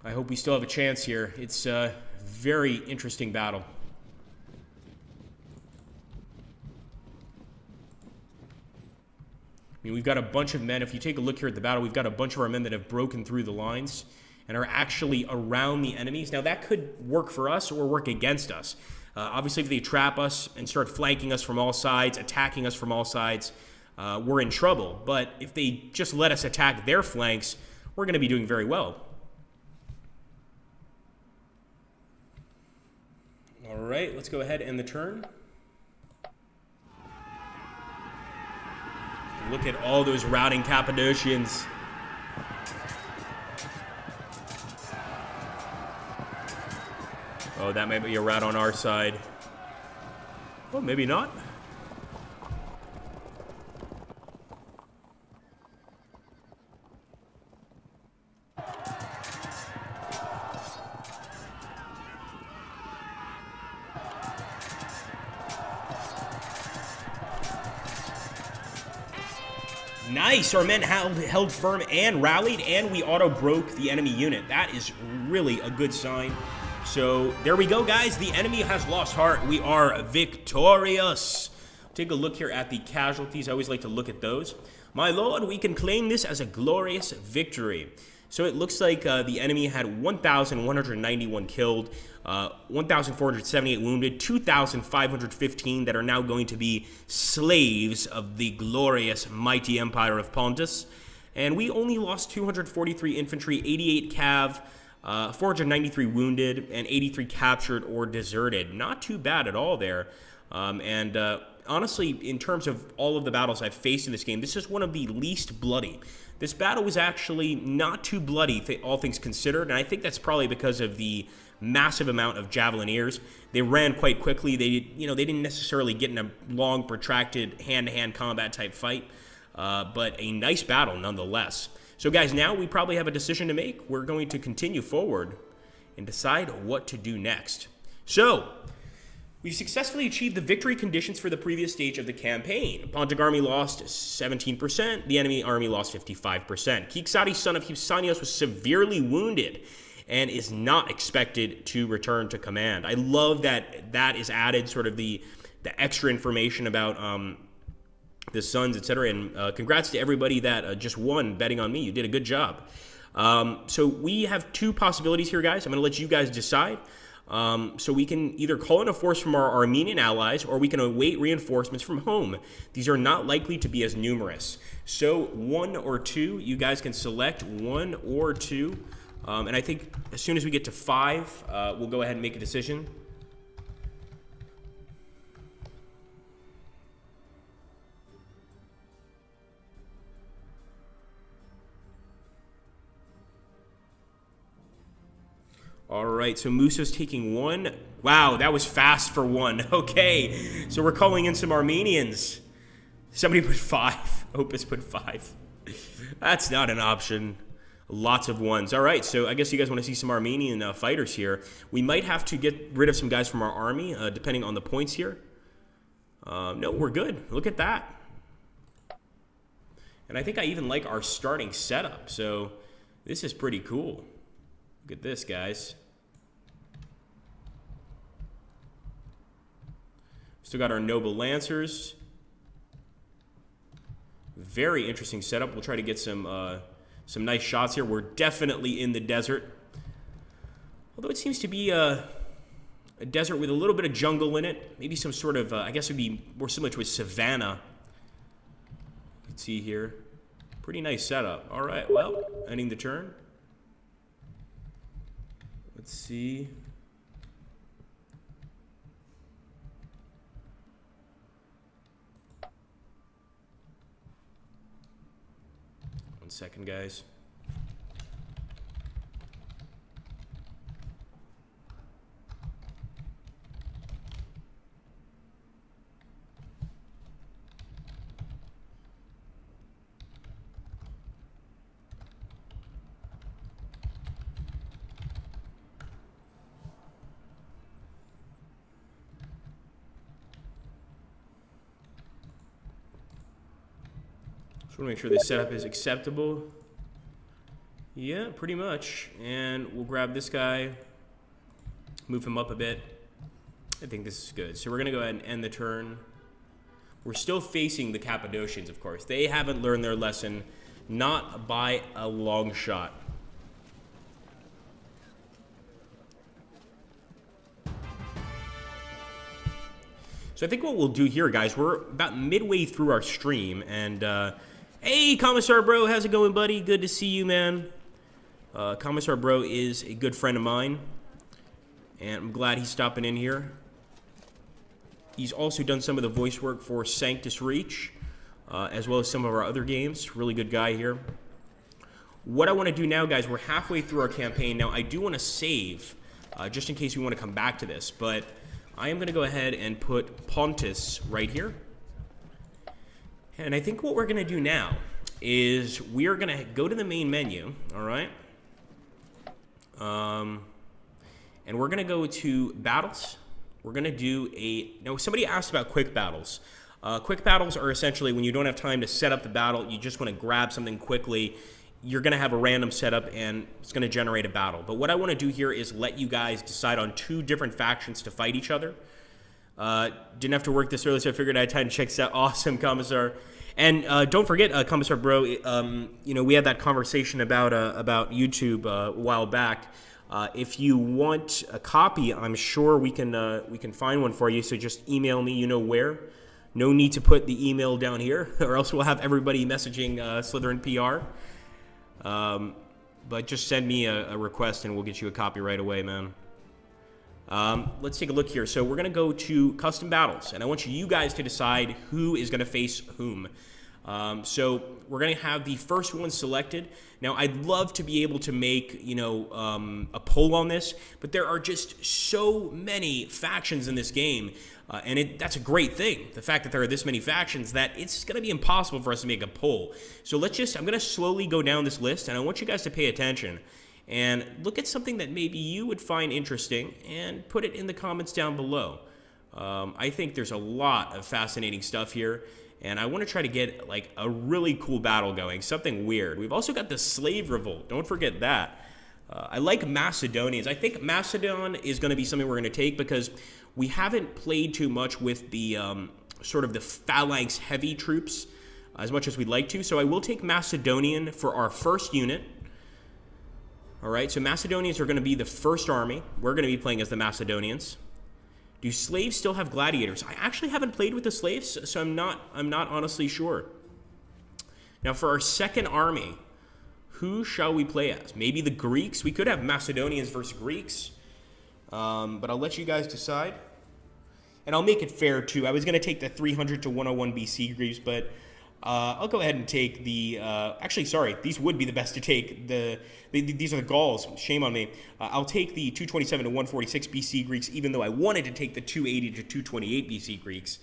I hope we still have a chance here. It's a very interesting battle. I mean, we've got a bunch of men. If you take a look here at the battle, we've got a bunch of our men that have broken through the lines and are actually around the enemies. Now, that could work for us or work against us. Obviously, if they trap us and start flanking us from all sides, attacking us from all sides, we're in trouble. But if they just let us attack their flanks, we're going to be doing very well. All right, let's go ahead and end the turn. Look at all those routing Cappadocians. Oh, that might be a rout on our side. Oh, maybe not. Nice, our men held firm and rallied, and we auto-broke the enemy unit. That is really a good sign. So there we go, guys. The enemy has lost heart. We are victorious. Take a look here at the casualties. I always like to look at those. My lord, we can claim this as a glorious victory. So it looks like the enemy had 1,191 killed, 1,478 wounded, 2,515 that are now going to be slaves of the glorious, mighty empire of Pontus. And we only lost 243 infantry, 88 cav, 493 wounded, and 83 captured or deserted. Not too bad at all there. Honestly, in terms of all of the battles I've faced in this game, this is one of the least bloody. This battle was actually not too bloody, all things considered, and I think that's probably because of the massive amount of javelineers. They ran quite quickly. They didn't necessarily get in a long, protracted hand-to-hand combat type fight, but a nice battle nonetheless. So guys, now we probably have a decision to make. We're going to continue forward and decide what to do next. So, we've successfully achieved the victory conditions for the previous stage of the campaign. Pontic army lost 17%, the enemy army lost 55%. Quixotes, son of Husanios, was severely wounded and is not expected to return to command. I love that that is added, sort of the extra information about the sons, etc. And congrats to everybody that just won betting on me. You did a good job. So we have two possibilities here, guys. I'm going to let you guys decide. So we can either call in a force from our Armenian allies, or we can await reinforcements from home. These are not likely to be as numerous. So 1 or 2, you guys can select 1 or 2. And I think as soon as we get to 5, we'll go ahead and make a decision. All right, so Musa's taking 1. Wow, that was fast for 1. Okay, so we're calling in some Armenians. Somebody put 5. Opus put 5. That's not an option. Lots of 1s. All right, so I guess you guys want to see some Armenian fighters here. We might have to get rid of some guys from our army, depending on the points here. No, we're good. Look at that. And I think I even like our starting setup, so this is pretty cool. Look at this, guys. Still got our Noble Lancers. Very interesting setup. We'll try to get some nice shots here. We're definitely in the desert. Although it seems to be a desert with a little bit of jungle in it. Maybe some sort of, I guess it would be more similar to a savanna. You can see here. Pretty nice setup. All right, well, ending the turn. Let's see. Second, guys. Just want to make sure this setup is acceptable. Yeah, pretty much. And we'll grab this guy, move him up a bit. I think this is good. So we're going to go ahead and end the turn. We're still facing the Cappadocians, of course. They haven't learned their lesson, not by a long shot. So I think what we'll do here, guys, we're about midway through our stream, and hey, Commissar Bro, how's it going, buddy? Good to see you, man. Commissar Bro is a good friend of mine, and I'm glad he's stopping in here. He's also done some of the voice work for Sanctus Reach, as well as some of our other games. Really good guy here. What I want to do now, guys, we're halfway through our campaign. Now, I do want to save, just in case we want to come back to this, but I am going to go ahead and put Pontus right here. And I think what we're going to do now is we are going to go to the main menu, all right? And we're going to go to battles. We're going to do now somebody asked about quick battles. Quick battles are essentially when you don't have time to set up the battle, you just want to grab something quickly. You're going to have a random setup and it's going to generate a battle. But what I want to do here is let you guys decide on 2 different factions to fight each other. Didn't have to work this early, so I figured I had time to check this out. Awesome, Commissar. And don't forget, Commissar Bro, you know, we had that conversation about YouTube a while back. If you want a copy, I'm sure we can find one for you. So just email me. You know where. No need to put the email down here, or else we'll have everybody messaging Slytherin PR. But just send me a request, and we'll get you a copy right away, man. Let's take a look here. So we're going to go to custom battles, and I want you guys to decide who is going to face whom. So we're going to have the first one selected. Now, I'd love to be able to make, you know, a poll on this, but there are just so many factions in this game, and that's a great thing, the fact that there are this many factions, that it's going to be impossible for us to make a poll. So I'm going to slowly go down this list, and I want you guys to pay attention and look at something that maybe you would find interesting and put it in the comments down below. I think there's a lot of fascinating stuff here, and I want to try to get like a really cool battle going, something weird. We've also got the Slave Revolt. Don't forget that. I like Macedonians. I think Macedon is going to be something we're going to take because we haven't played too much with the sort of the phalanx heavy troops as much as we'd like to. So I will take Macedonian for our first unit. All right, so Macedonians are going to be the first army. We're going to be playing as the Macedonians. Do slaves still have gladiators? I actually haven't played with the slaves, so I'm not honestly sure. Now for our second army, who shall we play as? Maybe the Greeks? We could have Macedonians versus Greeks, but I'll let you guys decide. And I'll make it fair too. I was going to take the 300 to 101 BC Greeks, but I'll go ahead and take the, actually, sorry, these would be the best to take. These are the Gauls, shame on me. I'll take the 227 to 146 BC Greeks, even though I wanted to take the 280 to 228 BC Greeks.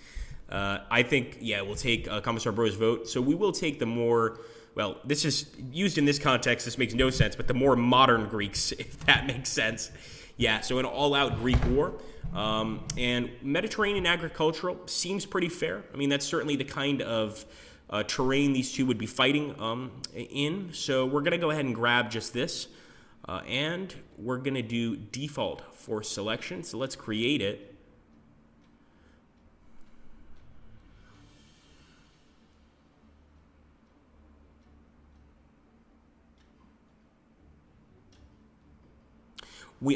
I think, yeah, we'll take Commissar Bro's vote. So we will take the more, well, this is used in this context, this makes no sense, but the more modern Greeks, if that makes sense. Yeah, so an all-out Greek war. And Mediterranean agricultural seems pretty fair. I mean, that's certainly the kind of terrain these two would be fighting in. So we're going to go ahead and grab just this. And we're going to do default for selection. So let's create it.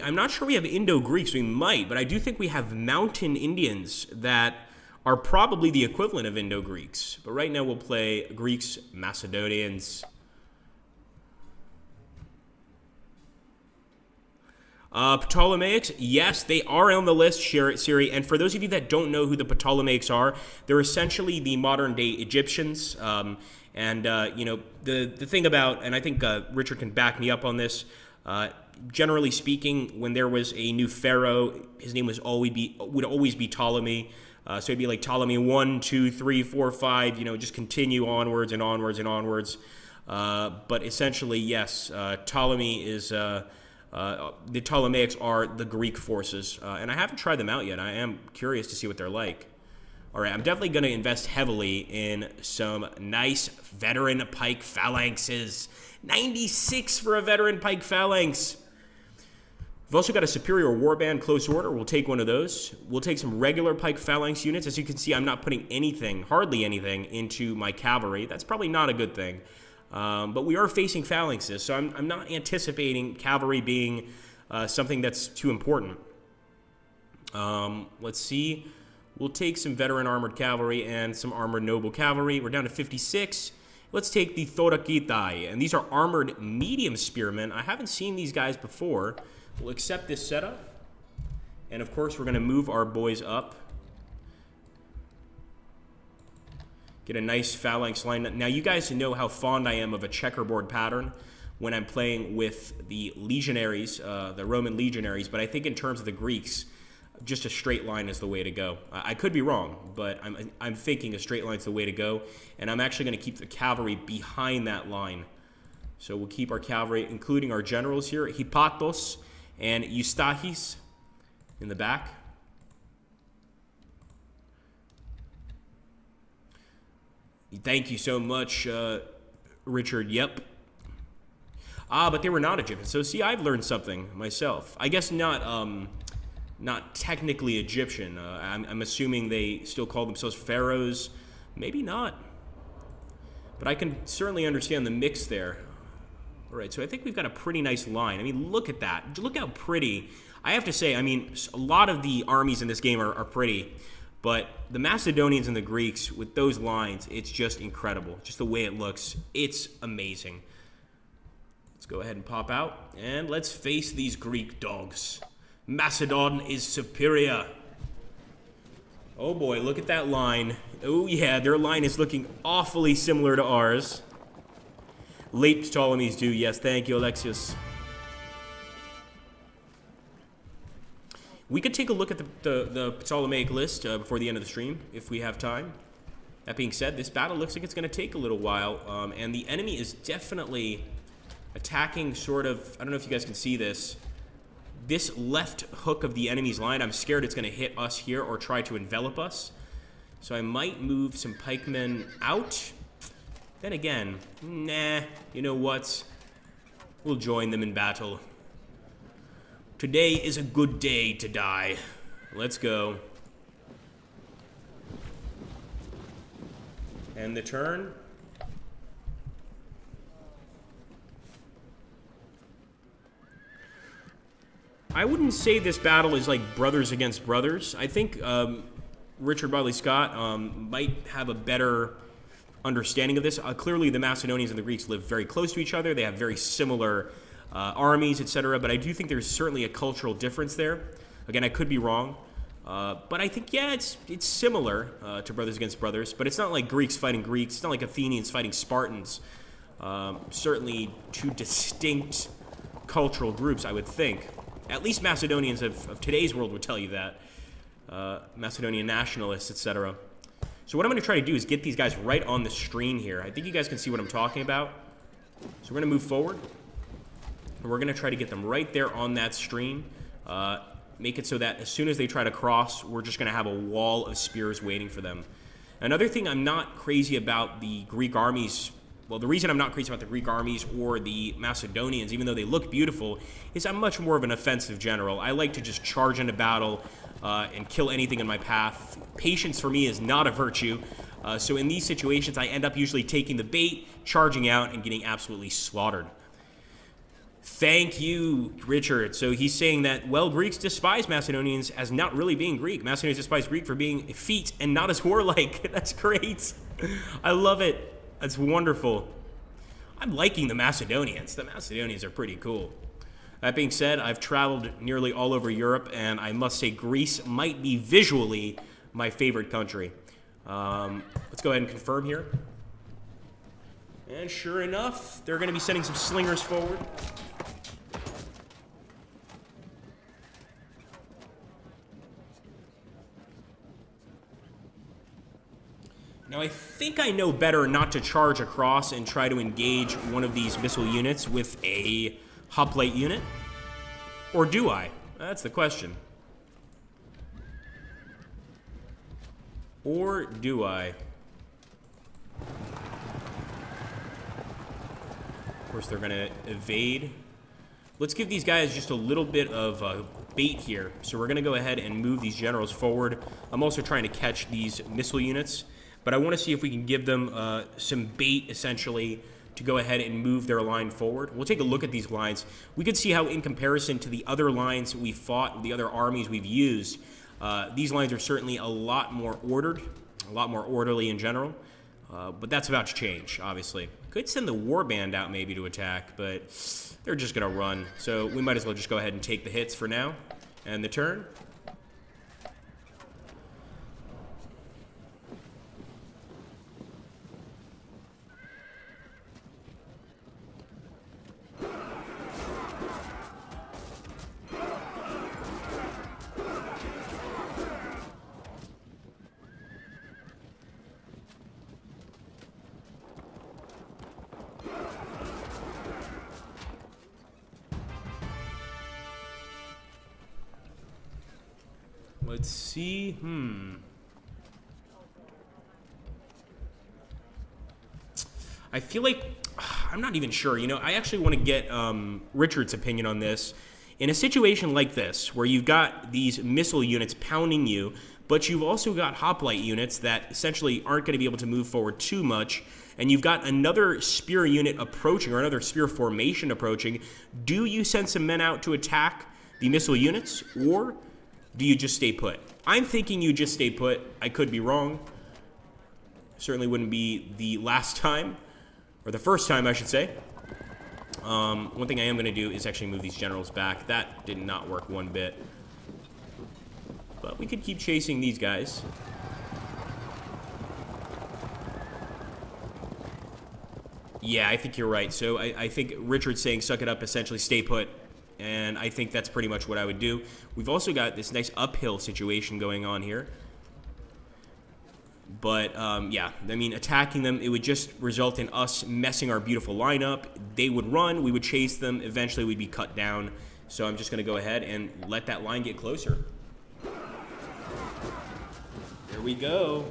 I'm not sure we have Indo-Greeks. We might, but I do think we have Mountain Indians that are probably the equivalent of Indo-Greeks. But right now we'll play Greeks, Macedonians. Ptolemaics, yes, they are on the list, Siri. And for those of you that don't know who the Ptolemaics are, they're essentially the modern-day Egyptians. You know, the thing about, and I think Richard can back me up on this, generally speaking, when there was a new pharaoh, his name would always be Ptolemy. So it'd be like Ptolemy 1, 2, 3, 4, 5, you know, just continue onwards and onwards and onwards. But essentially, yes, Ptolemy is, the Ptolemaics are the Greek forces. And I haven't tried them out yet. I am curious to see what they're like. All right, I'm definitely going to invest heavily in some nice veteran pike phalanxes. 96 for a veteran pike phalanx. We've also got a superior warband close order. We'll take one of those. We'll take some regular pike phalanx units. As you can see, I'm not putting anything, hardly anything, into my cavalry. That's probably not a good thing. But we are facing phalanxes, so I'm not anticipating cavalry being something that's too important. Let's see. We'll take some veteran armored cavalry and some armored noble cavalry. We're down to 56. Let's take the Thorakitai, and these are armored medium spearmen. I haven't seen these guys before. We'll accept this setup, and of course we're going to move our boys up. Get a nice phalanx line. Now you guys know how fond I am of a checkerboard pattern when I'm playing with the legionaries, the Roman legionaries, but I think in terms of the Greeks, just a straight line is the way to go. I could be wrong, but I'm thinking a straight line is the way to go, and I'm actually going to keep the cavalry behind that line. So we'll keep our cavalry, including our generals here, Hippatos and Eustachis in the back. Thank you so much, Richard. Yep. But they were not Egyptian. So see, I've learned something myself. I guess not technically Egyptian. I'm assuming they still call themselves pharaohs. Maybe not. But I can certainly understand the mix there. All right, so I think we've got a pretty nice line. I mean, look at that. Look how pretty. I have to say, I mean, a lot of the armies in this game are pretty. But the Macedonians and the Greeks, with those lines, it's just incredible. Just the way it looks, it's amazing. Let's go ahead and pop out, and let's face these Greek dogs. Macedon is superior. Oh boy, look at that line. Oh yeah, their line is looking awfully similar to ours. Late Ptolemies do, yes, thank you, Alexius. We could take a look at the Ptolemaic list before the end of the stream, if we have time. That being said, this battle looks like it's going to take a little while, and the enemy is definitely attacking sort of, I don't know if you guys can see this, this left hook of the enemy's line. I'm scared it's going to hit us here or try to envelop us. So I might move some pikemen out. Then again, nah, you know what? We'll join them in battle. Today is a good day to die. Let's go. And the turn. I wouldn't say this battle is like brothers against brothers. I think Richard Barley Scott might have a better understanding of this. Clearly, the Macedonians and the Greeks live very close to each other. They have very similar armies, etc. But I do think there's certainly a cultural difference there. Again, I could be wrong. But I think, yeah, it's similar to Brothers Against Brothers, but it's not like Greeks fighting Greeks. It's not like Athenians fighting Spartans. Certainly two distinct cultural groups, I would think. At least Macedonians of today's world would tell you that. Macedonian nationalists, etc. So what I'm going to try to do is get these guys right on the screen here. I think you guys can see what I'm talking about. So we're going to move forward. And we're going to try to get them right there on that screen. Make it so that as soon as they try to cross, we're just going to have a wall of spears waiting for them. Another thing I'm not crazy about the Greek armies, well, the reason I'm not crazy about the Greek armies or the Macedonians, even though they look beautiful, is I'm much more of an offensive general. I like to just charge into battle and kill anything in my path. Patience for me is not a virtue. So in these situations, I end up usually taking the bait, charging out, and getting absolutely slaughtered. Thank you, Richard. So he's saying that, well, Greeks despise Macedonians as not really being Greek. Macedonians despise Greek for being effete and not as warlike. That's great. I love it. That's wonderful. I'm liking the Macedonians. The Macedonians are pretty cool. That being said, I've traveled nearly all over Europe, and I must say Greece might be visually my favorite country. Let's go ahead and confirm here. And sure enough, they're going to be sending some slingers forward. Now, I think I know better not to charge across and try to engage one of these missile units with a hoplite unit. Or do I? That's the question. Or do I? Of course, they're going to evade. Let's give these guys just a little bit of bait here. So we're going to go ahead and move these generals forward. I'm also trying to catch these missile units. But I want to see if we can give them some bait, essentially, to go ahead and move their line forward. We'll take a look at these lines. We could see how, in comparison to the other lines we fought, the other armies we've used, these lines are certainly a lot more ordered, a lot more orderly in general. But that's about to change, obviously. Could send the warband out maybe to attack, but they're just going to run. So we might as well just go ahead and take the hits for now. And the turn. Let's see. I feel like I'm not even sure. You know, I actually want to get Richard's opinion on this. In a situation like this, where you've got these missile units pounding you, but you've also got hoplite units that essentially aren't going to be able to move forward too much, and you've got another spear unit approaching, or another spear formation approaching, do you send some men out to attack the missile units, or do you just stay put? I'm thinking you just stay put. I could be wrong. Certainly wouldn't be the last time, or the first time, I should say. One thing I am going to do is actually move these generals back. That did not work one bit. But we could keep chasing these guys. Yeah, I think you're right. So I think Richard's saying suck it up, essentially stay put. And I think that's pretty much what I would do. We've also got this nice uphill situation going on here. But, yeah, I mean, attacking them, it would just result in us messing our beautiful lineup. They would run, we would chase them, eventually we'd be cut down. So I'm just going to go ahead and let that line get closer. There we go.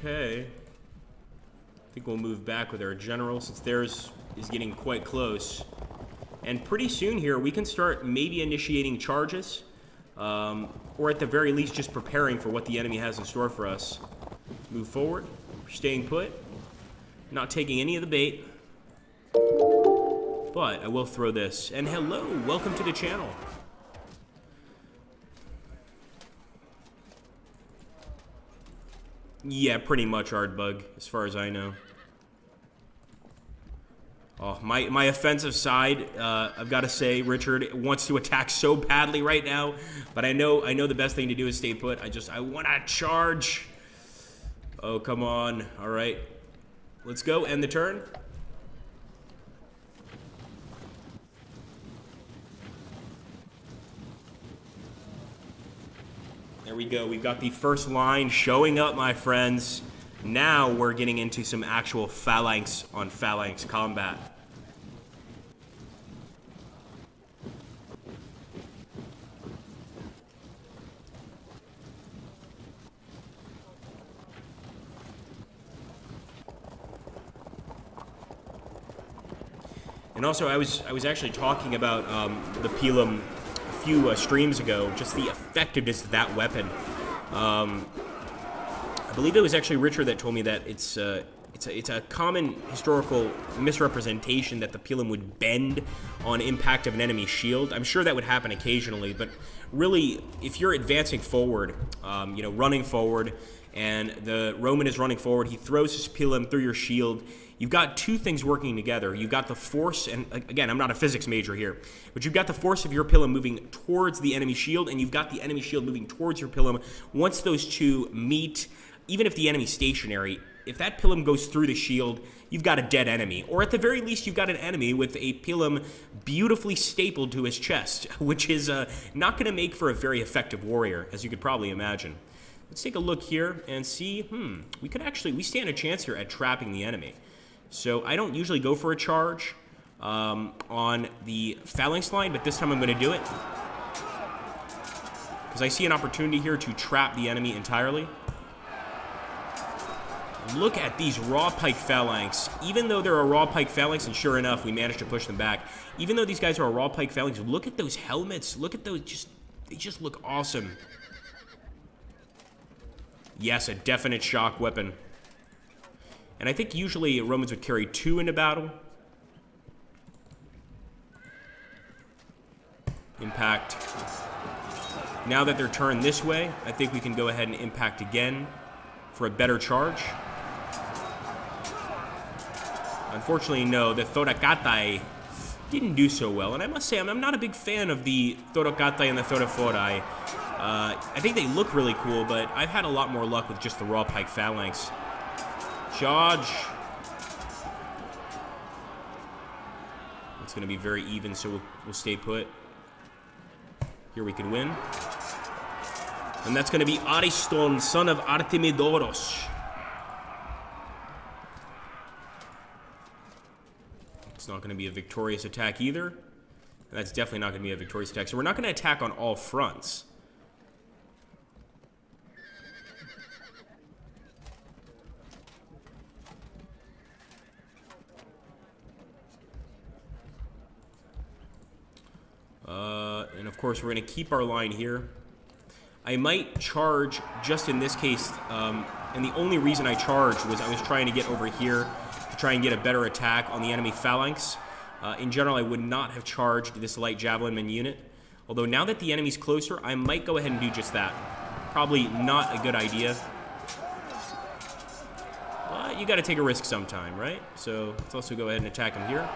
Okay. I think we'll move back with our general since there's is getting quite close. And pretty soon here, we can start maybe initiating charges, or at the very least, just preparing for what the enemy has in store for us. Move forward, staying put, not taking any of the bait. But I will throw this. And hello, welcome to the channel. Yeah, pretty much Ardbug, as far as I know. Oh, my offensive side, I've got to say, Richard wants to attack so badly right now. But I know the best thing to do is stay put. I want to charge. Oh, come on. All right. Let's go. End the turn. There we go. We've got the first line showing up, my friends. Now we're getting into some actual phalanx on phalanx combat. And also, I was actually talking about the Pilum a few streams ago, just the effectiveness of that weapon. I believe it was actually Richard that told me that it's a common historical misrepresentation that the Pilum would bend on impact of an enemy shield. I'm sure that would happen occasionally, but really, if you're advancing forward, you know, running forward, and the Roman is running forward, he throws his Pilum through your shield. You've got two things working together. You've got the force, and again, I'm not a physics major here, but you've got the force of your Pilum moving towards the enemy shield, and you've got the enemy shield moving towards your Pilum. Once those two meet, even if the enemy's stationary, if that Pilum goes through the shield, you've got a dead enemy. Or at the very least, you've got an enemy with a Pilum beautifully stapled to his chest, which is not going to make for a very effective warrior, as you could probably imagine. Let's take a look here and see, we stand a chance here at trapping the enemy. So I don't usually go for a charge on the phalanx line, but this time I'm going to do it. Because I see an opportunity here to trap the enemy entirely. Look at these raw pike phalanx. Even though they're a raw pike phalanx, and sure enough, we managed to push them back. Even though these guys are a raw pike phalanx, look at those helmets. Look at those, they just look awesome. Yes, a definite shock weapon. And I think usually Romans would carry two into battle. Impact. Now that they're turned this way, I think we can go ahead and impact again for a better charge. Unfortunately, no, the Thoracatai didn't do so well. And I must say, I'm not a big fan of the Thoracatai and the Thoraforai. I think they look really cool, but I've had a lot more luck with just the raw pike phalanx. Charge. It's going to be very even, so we'll stay put. Here we can win. And that's going to be Ariston, son of Artemidoros. It's not going to be a victorious attack either. And that's definitely not going to be a victorious attack. So we're not going to attack on all fronts. And of course, we're going to keep our line here. I might charge just in this case, and the only reason I charged was I was trying to get over here to try and get a better attack on the enemy phalanx. In general, I would not have charged this light javelinman unit. Although now that the enemy's closer, I might go ahead and do just that. Probably not a good idea. But you got to take a risk sometime, right? So let's also go ahead and attack him here.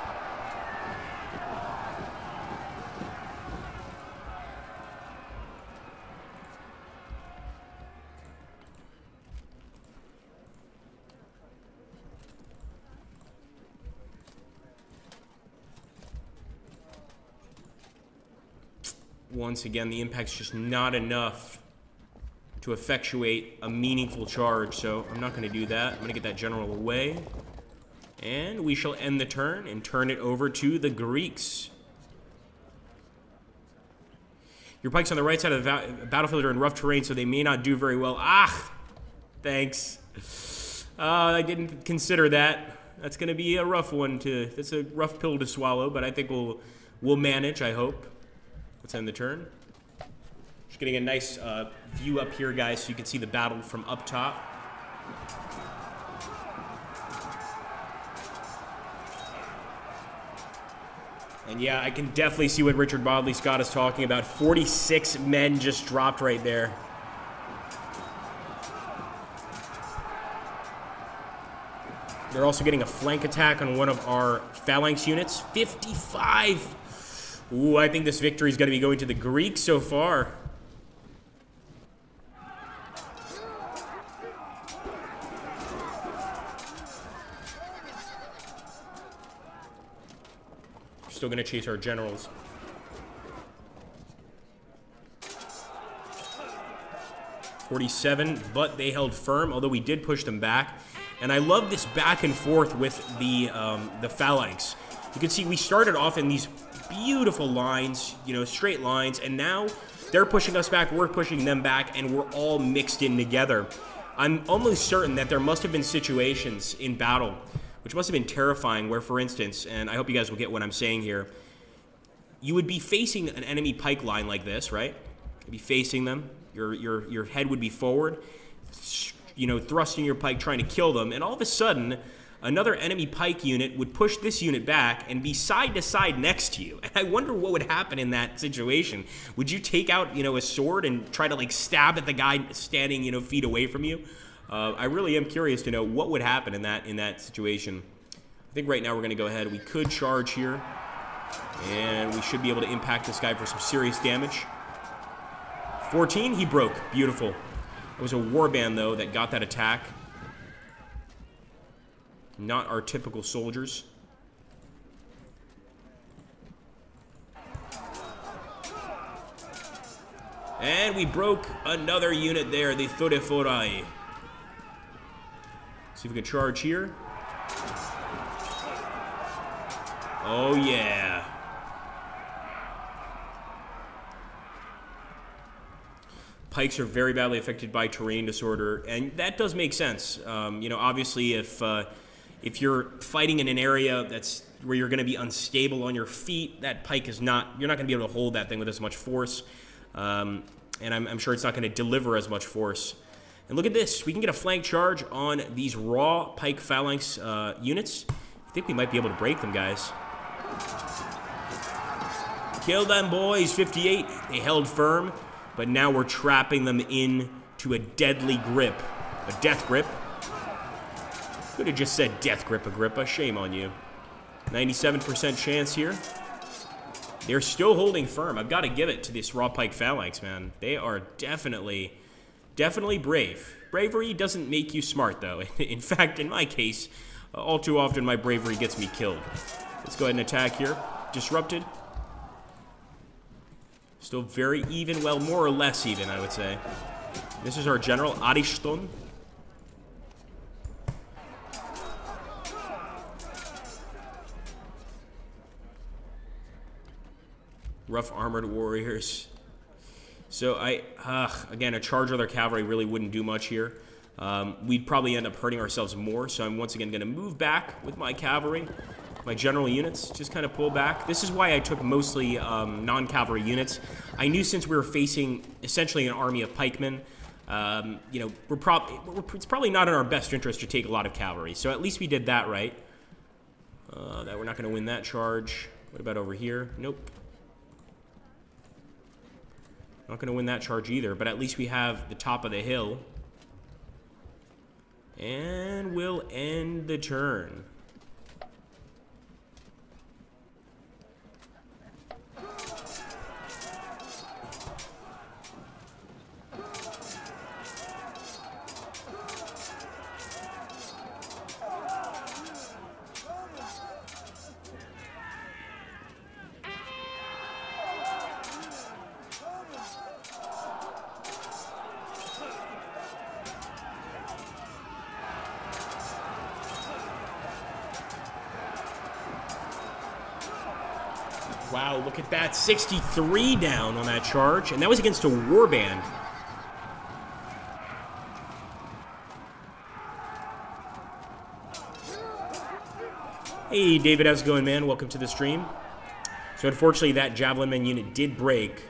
Once again, the impact's just not enough to effectuate a meaningful charge, so I'm not going to do that. I'm going to get that general away. And we shall end the turn and turn it over to the Greeks. Your pikes on the right side of the battlefield are in rough terrain, so they may not do very well. Ah! Thanks. I didn't consider that. That's going to be a rough one to... That's a rough pill to swallow, but I think we'll manage, I hope. Let's end the turn. Just getting a nice view up here, guys, so you can see the battle from up top. And yeah, I can definitely see what Richard Bodley Scott is talking about. 46 men just dropped right there. They're also getting a flank attack on one of our phalanx units. 55! Ooh, I think this victory is going to be going to the Greeks so far. Still going to chase our generals. .47, but they held firm, although we did push them back. And I love this back and forth with the phalanx. You can see we started off in these beautiful lines, you know, straight lines, and now they're pushing us back, we're pushing them back, and we're all mixed in together. I'm almost certain that there must have been situations in battle which must have been terrifying, where, for instance, and I hope you guys will get what I'm saying here, you would be facing an enemy pike line like this, right? You'd be facing them, your head would be forward, you know, thrusting your pike, trying to kill them, and all of a sudden, another enemy pike unit would push this unit back and be side to side next to you. And I wonder what would happen in that situation. Would you take out, you know, a sword and try to, like, stab at the guy standing, you know, feet away from you? I really am curious to know what would happen in that situation. I think right now we're going to go ahead. We could charge here, and we should be able to impact this guy for some serious damage. 14, he broke. Beautiful. It was a warband, though, that got that attack. Not our typical soldiers. And we broke another unit there, the Thoreforai. See if we can charge here. Oh, yeah. Pikes are very badly affected by terrain disorder, and that does make sense. You know, obviously, if you're fighting in an area that's where you're going to be unstable on your feet, that pike is not, you're not going to be able to hold that thing with as much force. And I'm sure it's not going to deliver as much force. And look at this. We can get a flank charge on these raw pike phalanx units. I think we might be able to break them, guys. Kill them, boys. 58. They held firm, but now we're trapping them into a deadly grip. A death grip. Could have just said death grip, Agrippa. Shame on you. 97% chance here. They're still holding firm. I've got to give it to this raw pike phalanx, man. They are definitely brave. Bravery doesn't make you smart, though. In fact, in my case, all too often my bravery gets me killed. Let's go ahead and attack here. Disrupted. Still very even, well, more or less even, I would say. This is our general, Ariston. Rough armored warriors. So again, a charge of their cavalry really wouldn't do much here. We'd probably end up hurting ourselves more, so I'm once again going to move back with my cavalry. My general units, just kind of pull back. This is why I took mostly non-cavalry units. I knew since we were facing essentially an army of pikemen, you know, it's probably not in our best interest to take a lot of cavalry. So at least we did that right. That we're not going to win that charge. What about over here? Nope. Not going to win that charge either, but at least we have the top of the hill. And we'll end the turn. Wow, look at that. 63 down on that charge. And that was against a warband. Hey, David, how's it going, man? Welcome to the stream. So unfortunately, that Javelin Man unit did break.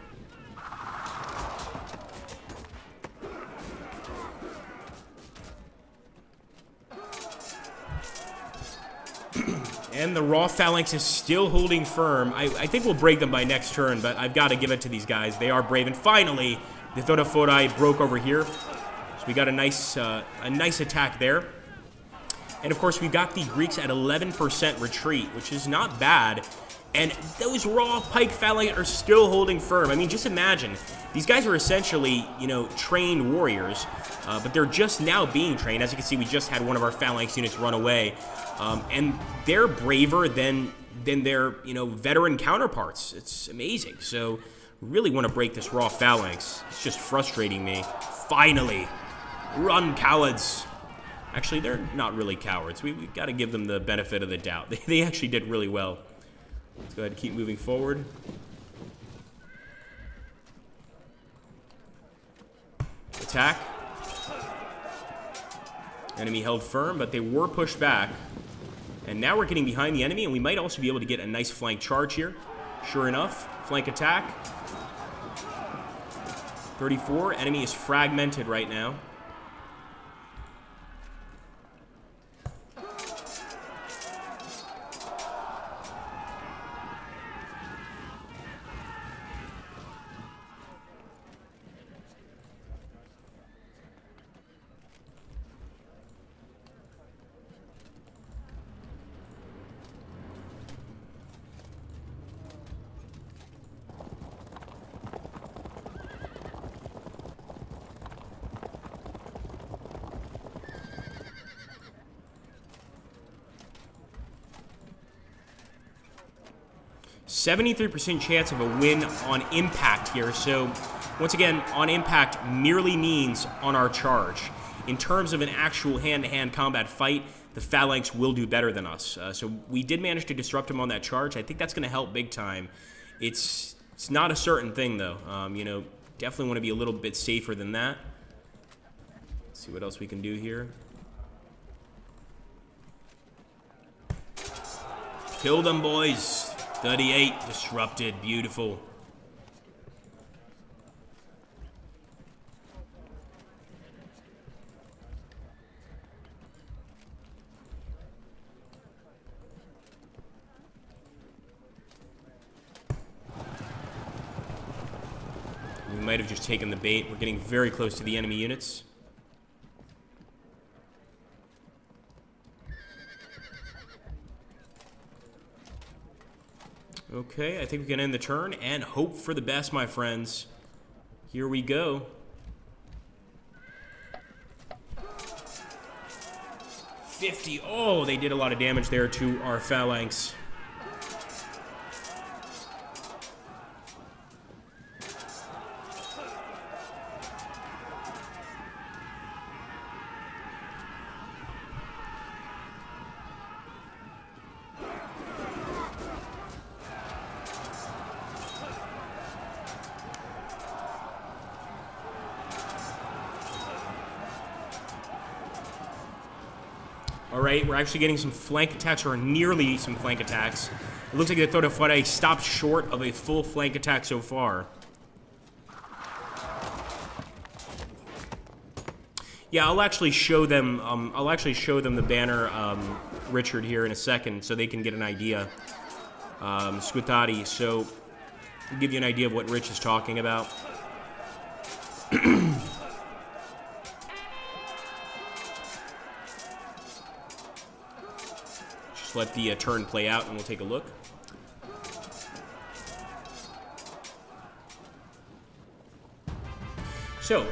And the Raw Phalanx is still holding firm. I think we'll break them by next turn, but I've got to give it to these guys. They are brave. And finally, the Thodophodi broke over here. So we got a nice attack there. And of course, we got the Greeks at 11% retreat, which is not bad. And those Raw Pike Phalanx are still holding firm. I mean, just imagine. These guys are essentially, you know, trained warriors, but they're just now being trained. As you can see, we just had one of our Phalanx units run away. And they're braver than their, you know, veteran counterparts. It's amazing. So, really want to break this Raw Phalanx. It's just frustrating me. Finally. Run, cowards. Actually, they're not really cowards. We've got to give them the benefit of the doubt. They actually did really well. Let's go ahead and keep moving forward. Attack. Enemy held firm, but they were pushed back. And now we're getting behind the enemy, and we might also be able to get a nice flank charge here. Sure enough, flank attack. 34, enemy is fragmented right now. %73% chance of a win on impact here. So, once again, on impact merely means on our charge. In terms of an actual hand-to-hand combat fight, the Phalanx will do better than us. So we did manage to disrupt him on that charge. I think that's going to help big time. It's not a certain thing, though. You know, definitely want to be a little bit safer than that. Let's see what else we can do here. Kill them, boys. 38 disrupted. Beautiful. We might have just taken the bait. We're getting very close to the enemy units. Okay, I think we can end the turn and hope for the best, my friends. Here we go. $50. Oh, they did a lot of damage there to our Phalanx. Alright, we're actually getting some flank attacks, or nearly some flank attacks. It looks like the Thodophodi stopped short of a full flank attack so far. Yeah, I'll actually show them the banner, Richard, here in a second, so they can get an idea. Scutati, so I'll give you an idea of what Rich is talking about. Just let the turn play out and we'll take a look. So,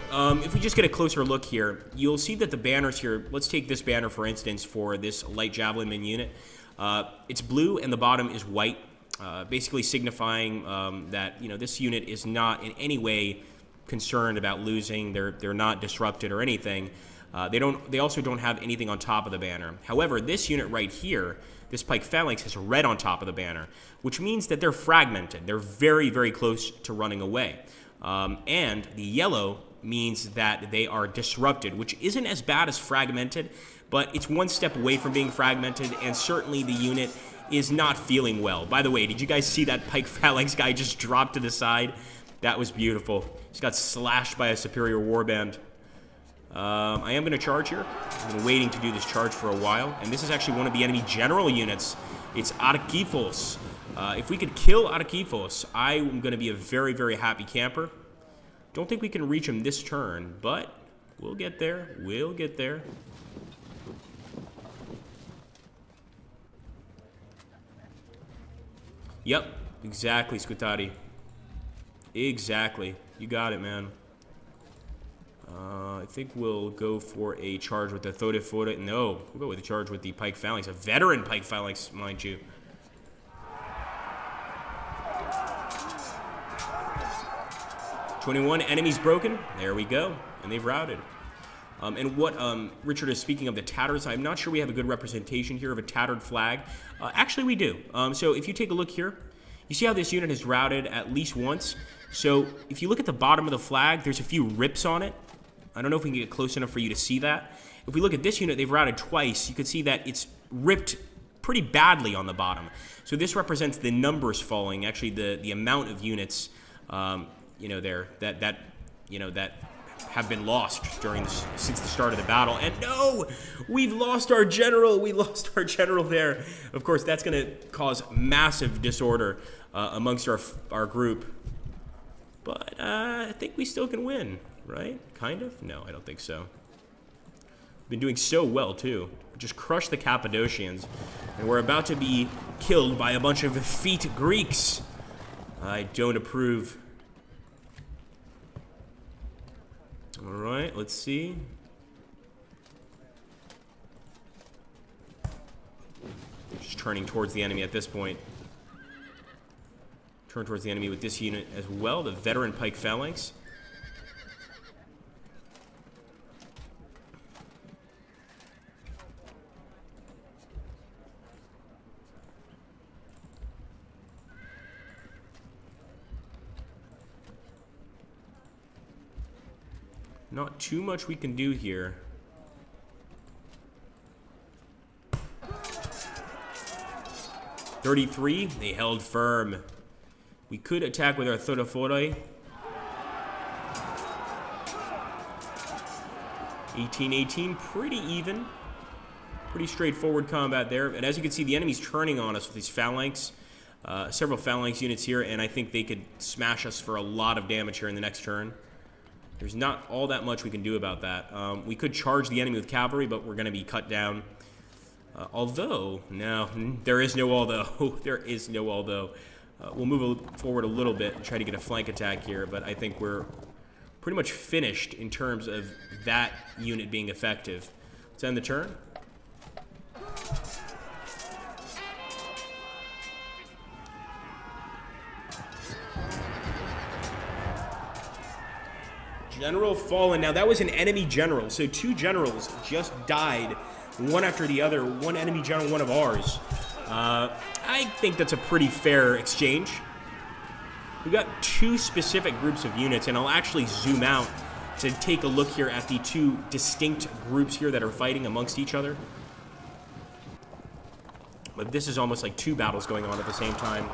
if we just get a closer look here, you'll see that the banners here, let's take this banner for instance for this light javelin man unit. It's blue and the bottom is white, basically signifying that, you know, this unit is not in any way concerned about losing. They're not disrupted or anything. They also don't have anything on top of the banner. However, this unit right here, this Pike Phalanx, has red on top of the banner, which means that they're fragmented. They're very, very close to running away. And the yellow means that they are disrupted, which isn't as bad as fragmented, but it's one step away from being fragmented, and certainly the unit is not feeling well. By the way, did you guys see that pike phalanx guy just drop to the side? That was beautiful. He's got slashed by a superior warband. I am going to charge here. I've been waiting to do this charge for a while, and this is actually one of the enemy general units. It's Archivos. If we could kill Archivos, I'm going to be a very, very happy camper. Don't think we can reach him this turn, but we'll get there. We'll get there. Yep, exactly, Scutari. Exactly. You got it, man. I think we'll go for a charge with the Thorifora. No, we'll go with a charge with the Pike Phalanx. A veteran Pike Phalanx, mind you. "21 enemies broken." There we go. And they've routed. And what Richard is speaking of, the tatters, I'm not sure we have a good representation here of a tattered flag. Actually, we do. So if you take a look here, you see how this unit has routed at least once. So if you look at the bottom of the flag, there's a few rips on it. I don't know if we can get close enough for you to see that. If we look at this unit, they've routed twice. You can see that it's ripped pretty badly on the bottom. So this represents the numbers falling, actually the amount of units, you know, there that have been lost since the start of the battle. And no, we've lost our general. We lost our general there. Of course, that's going to cause massive disorder amongst our group. But I think we still can win, right? Kind of? No, I don't think so. Been doing so well, too. Just crushed the Cappadocians. And we're about to be killed by a bunch of effete Greeks. I don't approve. Alright, let's see. Just turning towards the enemy at this point. Turn towards the enemy with this unit as well, the veteran Pike Phalanx. Not too much we can do here. "33, they held firm. We could attack with our Thorifora. 18-18, pretty even. Pretty straightforward combat there. And as you can see, the enemy's turning on us with these phalanx. Several phalanx units here, and I think they could smash us for a lot of damage here in the next turn. There's not all that much we can do about that. We could charge the enemy with cavalry, but we're going to be cut down. Although, no, there is no although. There is no although. We'll move forward a little bit and try to get a flank attack here, but I think we're pretty much finished in terms of that unit being effective. Let's end the turn. General fallen. Now, that was an enemy general, so two generals just died, one after the other. One enemy general, one of ours. I think that's a pretty fair exchange. We've got two specific groups of units, and I'll actually zoom out to take a look here at the two distinct groups here that are fighting amongst each other. But this is almost like two battles going on at the same time.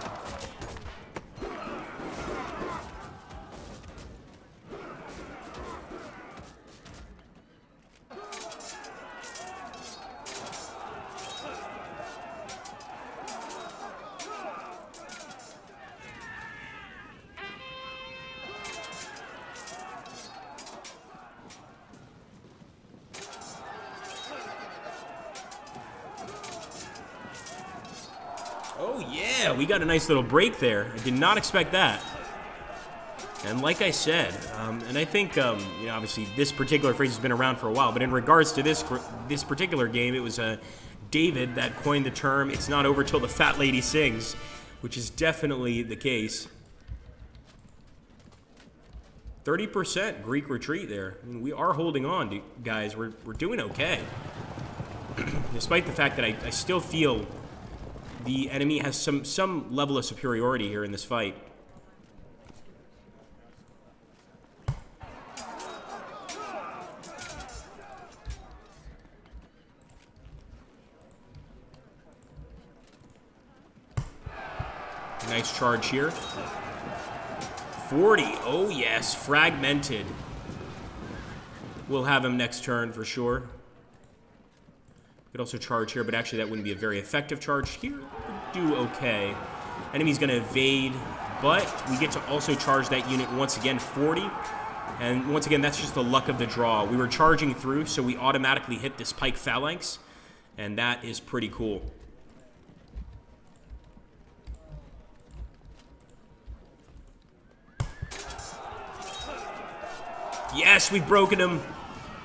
Oh yeah, we got a nice little break there. I did not expect that. And like I said, and I think, you know, obviously this particular phrase has been around for a while, but in regards to this particular game, it was David that coined the term, "It's not over till the fat lady sings," which is definitely the case. 30% Greek retreat there. I mean, we are holding on, guys. We're doing okay. Despite the fact that I still feel the enemy has some level of superiority here in this fight. Nice charge here. 40. Oh, yes. Fragmented. We'll have him next turn for sure. Could also charge here, but actually that wouldn't be a very effective charge here. Do okay. Enemy's going to evade, but we get to also charge that unit once again, 40. And once again, that's just the luck of the draw. We were charging through, so we automatically hit this pike phalanx, and that is pretty cool. Yes, we've broken him.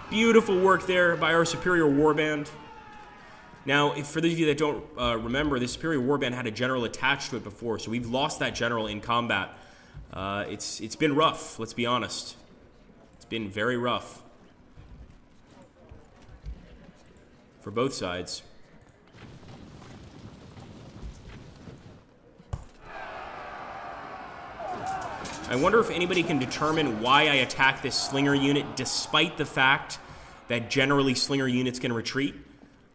Beautiful work there by our Superior Warband. Now, for those of you that don't remember, the Superior Warband had a general attached to it before, so we've lost that general in combat. It's been rough, let's be honest. It's been very rough for both sides. I wonder if anybody can determine why I attack this Slinger unit despite the fact that generally Slinger units can retreat.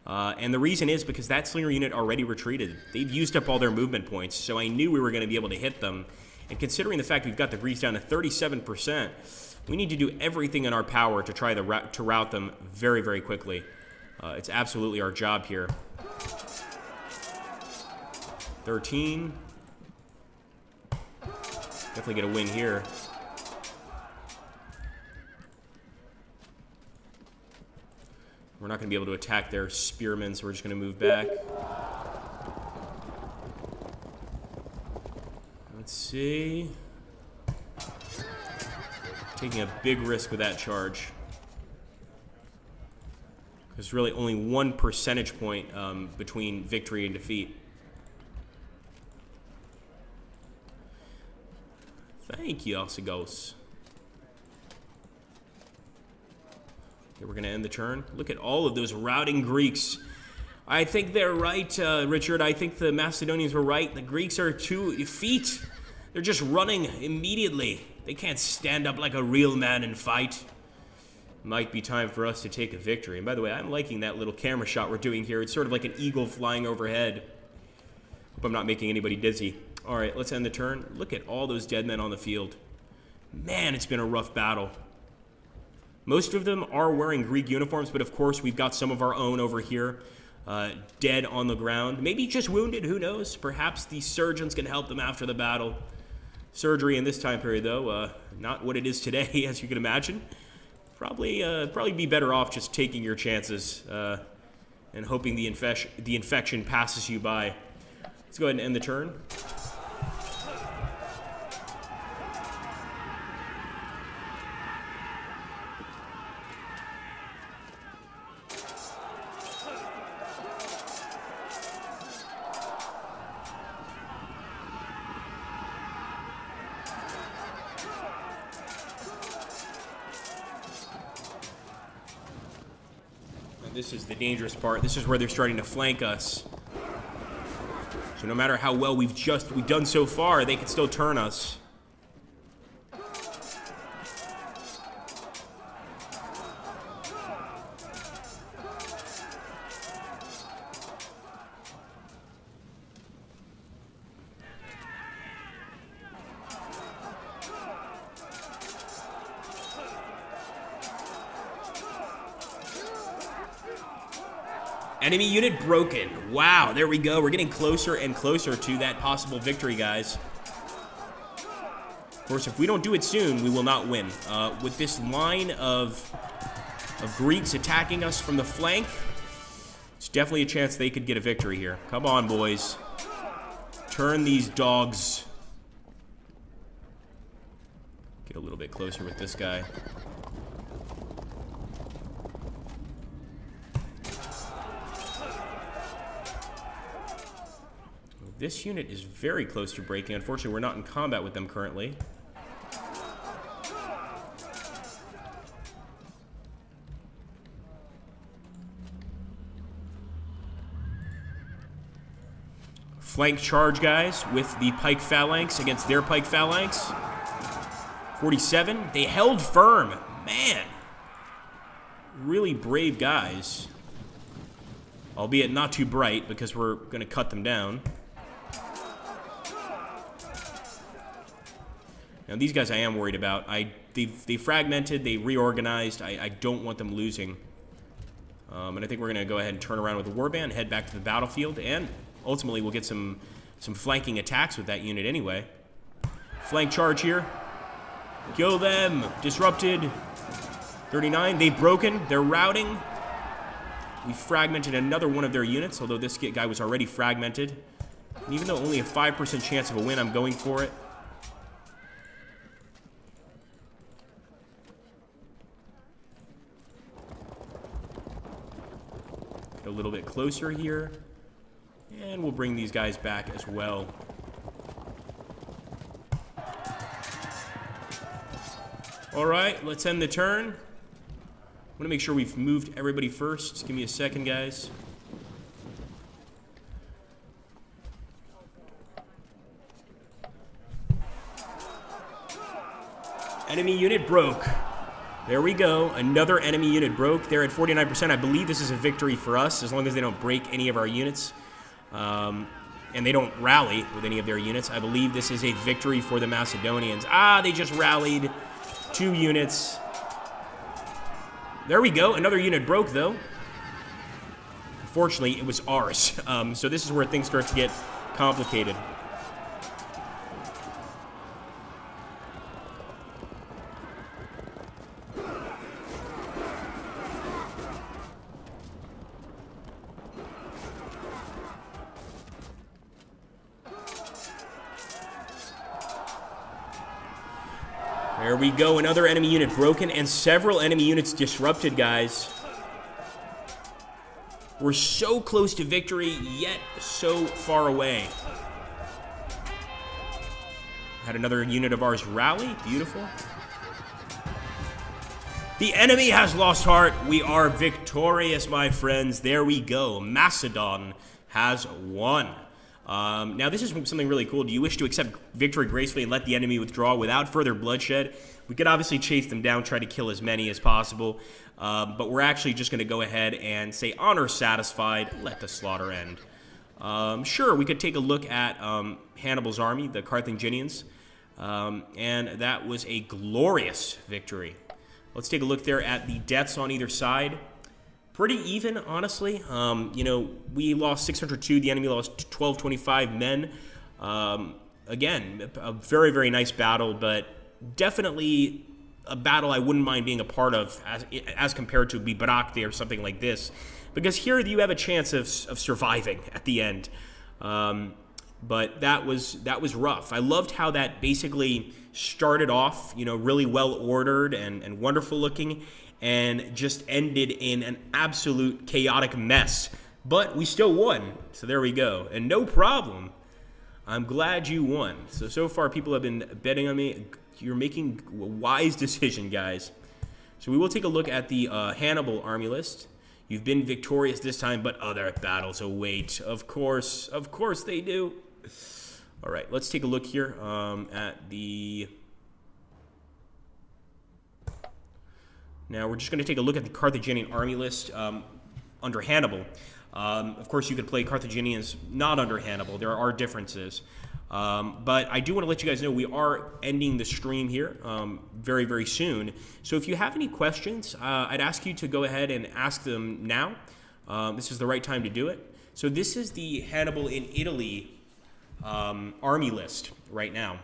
And the reason is because that Slinger unit already retreated. They've used up all their movement points, so I knew we were going to be able to hit them. And considering the fact we've got the Greeks down to 37%, we need to do everything in our power to try to rout them very, very quickly. It's absolutely our job here. 13. Definitely get a win here. We're not going to be able to attack their spearmen, so we're just going to move back. Let's see. Taking a big risk with that charge. There's really only 1 percentage point between victory and defeat. Thank you, Alcigos. Okay, we're going to end the turn. Look at all of those routing Greeks. I think they're right, Richard. I think the Macedonians were right. The Greeks are 2 feet. They're just running immediately. They can't stand up like a real man and fight. Might be time for us to take a victory. And by the way, I'm liking that little camera shot we're doing here. It's sort of like an eagle flying overhead. Hope I'm not making anybody dizzy. All right, let's end the turn. Look at all those dead men on the field. Man, it's been a rough battle. Most of them are wearing Greek uniforms, but of course we've got some of our own over here, dead on the ground. Maybe just wounded, who knows? Perhaps the surgeons can help them after the battle. Surgery in this time period, though, not what it is today, as you can imagine. Probably be better off just taking your chances and hoping the infection passes you by. Let's go ahead and end the turn. This is the dangerous part. This is where they're starting to flank us. So no matter how well we've done so far, they can still turn us. Enemy unit broken. Wow, there we go. We're getting closer and closer to that possible victory, guys. Of course, if we don't do it soon, we will not win. With this line of Greeks attacking us from the flank, it's definitely a chance they could get a victory here. Come on, boys. Turn these dogs. Get a little bit closer with this guy. This unit is very close to breaking. Unfortunately, we're not in combat with them currently. Flank charge, guys, with the pike phalanx against their pike phalanx. 47. They held firm. Man. Really brave guys. Albeit not too bright because we're going to cut them down. Now, these guys I am worried about. They fragmented, they reorganized. I don't want them losing. And I think we're going to go ahead and turn around with the warband, head back to the battlefield, and ultimately we'll get some flanking attacks with that unit anyway. Flank charge here. Kill them. Disrupted. 39. They've broken. They're routing. We fragmented another one of their units, although this guy was already fragmented. And even though only a 5% chance of a win, I'm going for it. Get a little bit closer here. And we'll bring these guys back as well. All right, let's end the turn. I want to make sure we've moved everybody first. Just give me a second, guys. Enemy unit broke. There we go. Another enemy unit broke. They're at 49%. I believe this is a victory for us, as long as they don't break any of our units. And they don't rally with any of their units. I believe this is a victory for the Macedonians. Ah, they just rallied 2 units. There we go. Another unit broke, though. Unfortunately, it was ours. So this is where things start to get complicated. There we go, another enemy unit broken and several enemy units disrupted, guys. We're so close to victory, yet so far away. Had another unit of ours rally. Beautiful. The enemy has lost heart. We are victorious, my friends. There we go. Macedon has won. Now, this is something really cool. Do you wish to accept victory gracefully and let the enemy withdraw without further bloodshed? We could obviously chase them down, try to kill as many as possible, but we're actually just going to go ahead and say honor satisfied, let the slaughter end. Sure, we could take a look at Hannibal's army, the Carthaginians, and that was a glorious victory. Let's take a look there at the deaths on either side. Pretty even, honestly. You know, we lost 602. The enemy lost 1225 men. Again, a very, very nice battle, but definitely a battle I wouldn't mind being a part of as compared to Bibracte or something like this. Because here you have a chance of surviving at the end. But that was rough. I loved how that basically started off, you know, really well ordered and wonderful looking, and just ended in an absolute chaotic mess. But we still won, so there we go. And no problem. I'm glad you won. So far people have been betting on me. You're making a wise decision, guys. So we will take a look at the Hannibal army list. You've been victorious this time, but other battles await. Of course they do. All right, let's take a look here at the... Now, we're just going to take a look at the Carthaginian army list under Hannibal. Of course, you could play Carthaginians not under Hannibal. There are differences. But I do want to let you guys know we are ending the stream here very, very soon. So if you have any questions, I'd ask you to go ahead and ask them now. This is the right time to do it. So this is the Hannibal in Italy army list right now.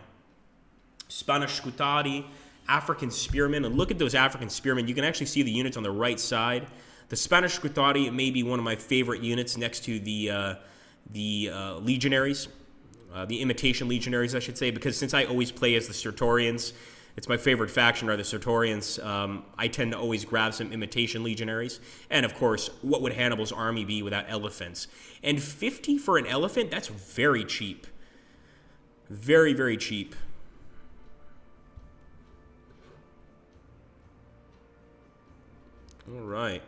Spanish Scutari, African spearmen, and look at those African spearmen. You can actually see the units on the right side. The Spanish Scutari may be one of my favorite units next to the Legionaries, the Imitation Legionaries, I should say, because since I always play as the Sertorians, it's my favorite faction are the Sertorians. I tend to always grab some Imitation Legionaries. And of course, what would Hannibal's army be without elephants? And 50 for an elephant, that's very cheap. Very, very cheap. All right.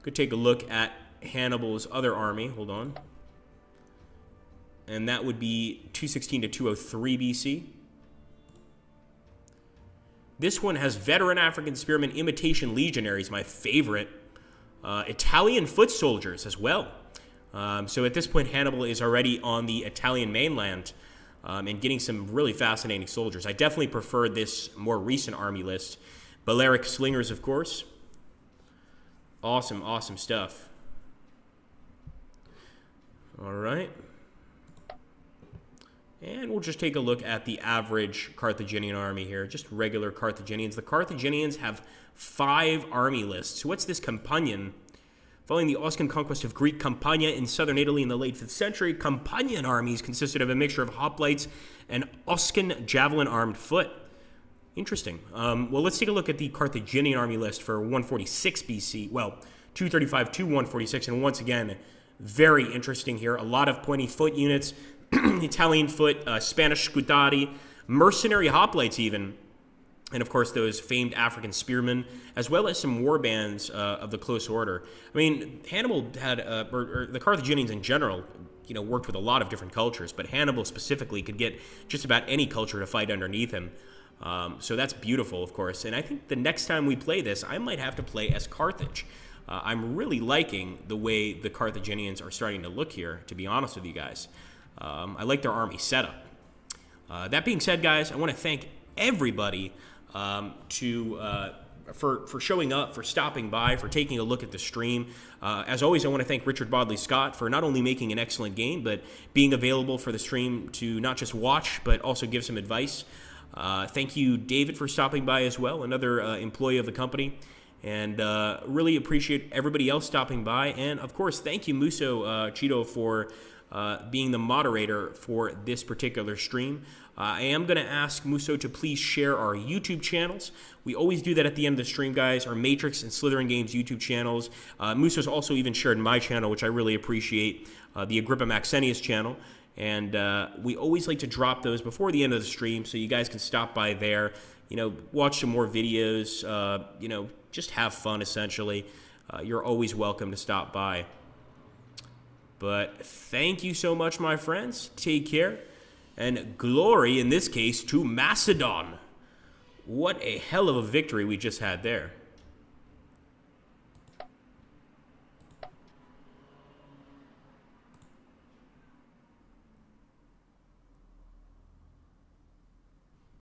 Could take a look at Hannibal's other army. Hold on. And that would be 216 to 203 BC. This one has veteran African spearmen, Imitation Legionaries, my favorite. Italian foot soldiers as well. So at this point, Hannibal is already on the Italian mainland. and getting some really fascinating soldiers. I definitely prefer this more recent army list. Balearic slingers, of course. Awesome, awesome stuff. All right. And we'll just take a look at the average Carthaginian army here, just regular Carthaginians. The Carthaginians have 5 army lists. So what's this Campanian? Following the Oscan conquest of Greek Campania in southern Italy in the late 5th century, Campanian armies consisted of a mixture of hoplites and Oscan javelin-armed foot. Interesting. Well, let's take a look at the Carthaginian army list for 146 BC. Well, 235 to 146, and once again, very interesting here. A lot of pointy foot units, Italian foot, Spanish scutari, mercenary hoplites even, and of course those famed African spearmen, as well as some war bands of the close order. I mean, Hannibal had, or the Carthaginians in general, you know, worked with a lot of different cultures, but Hannibal specifically could get just about any culture to fight underneath him. So that's beautiful, of course. And I think the next time we play this, I might have to play as Carthage. I'm really liking the way the Carthaginians are starting to look here, to be honest with you guys. I like their army setup. That being said, guys, I want to thank everybody for showing up, for stopping by, for taking a look at the stream. As always, I want to thank Richard Bodley Scott for not only making an excellent game, but being available for the stream to not just watch, but also give some advice. Thank you, David, for stopping by as well, another employee of the company. And really appreciate everybody else stopping by. And, of course, thank you, Muso Cheeto, for being the moderator for this particular stream. I am going to ask Muso to please share our YouTube channels. We always do that at the end of the stream, guys, our Matrix and Slytherin Games YouTube channels. Muso's also even shared my channel, which I really appreciate, the Agrippa Maxenius channel. And we always like to drop those before the end of the stream so you guys can stop by there, you know, watch some more videos, you know, just have fun, essentially. You're always welcome to stop by. But thank you so much, my friends. Take care. And glory, in this case, to Macedon. What a hell of a victory we just had there.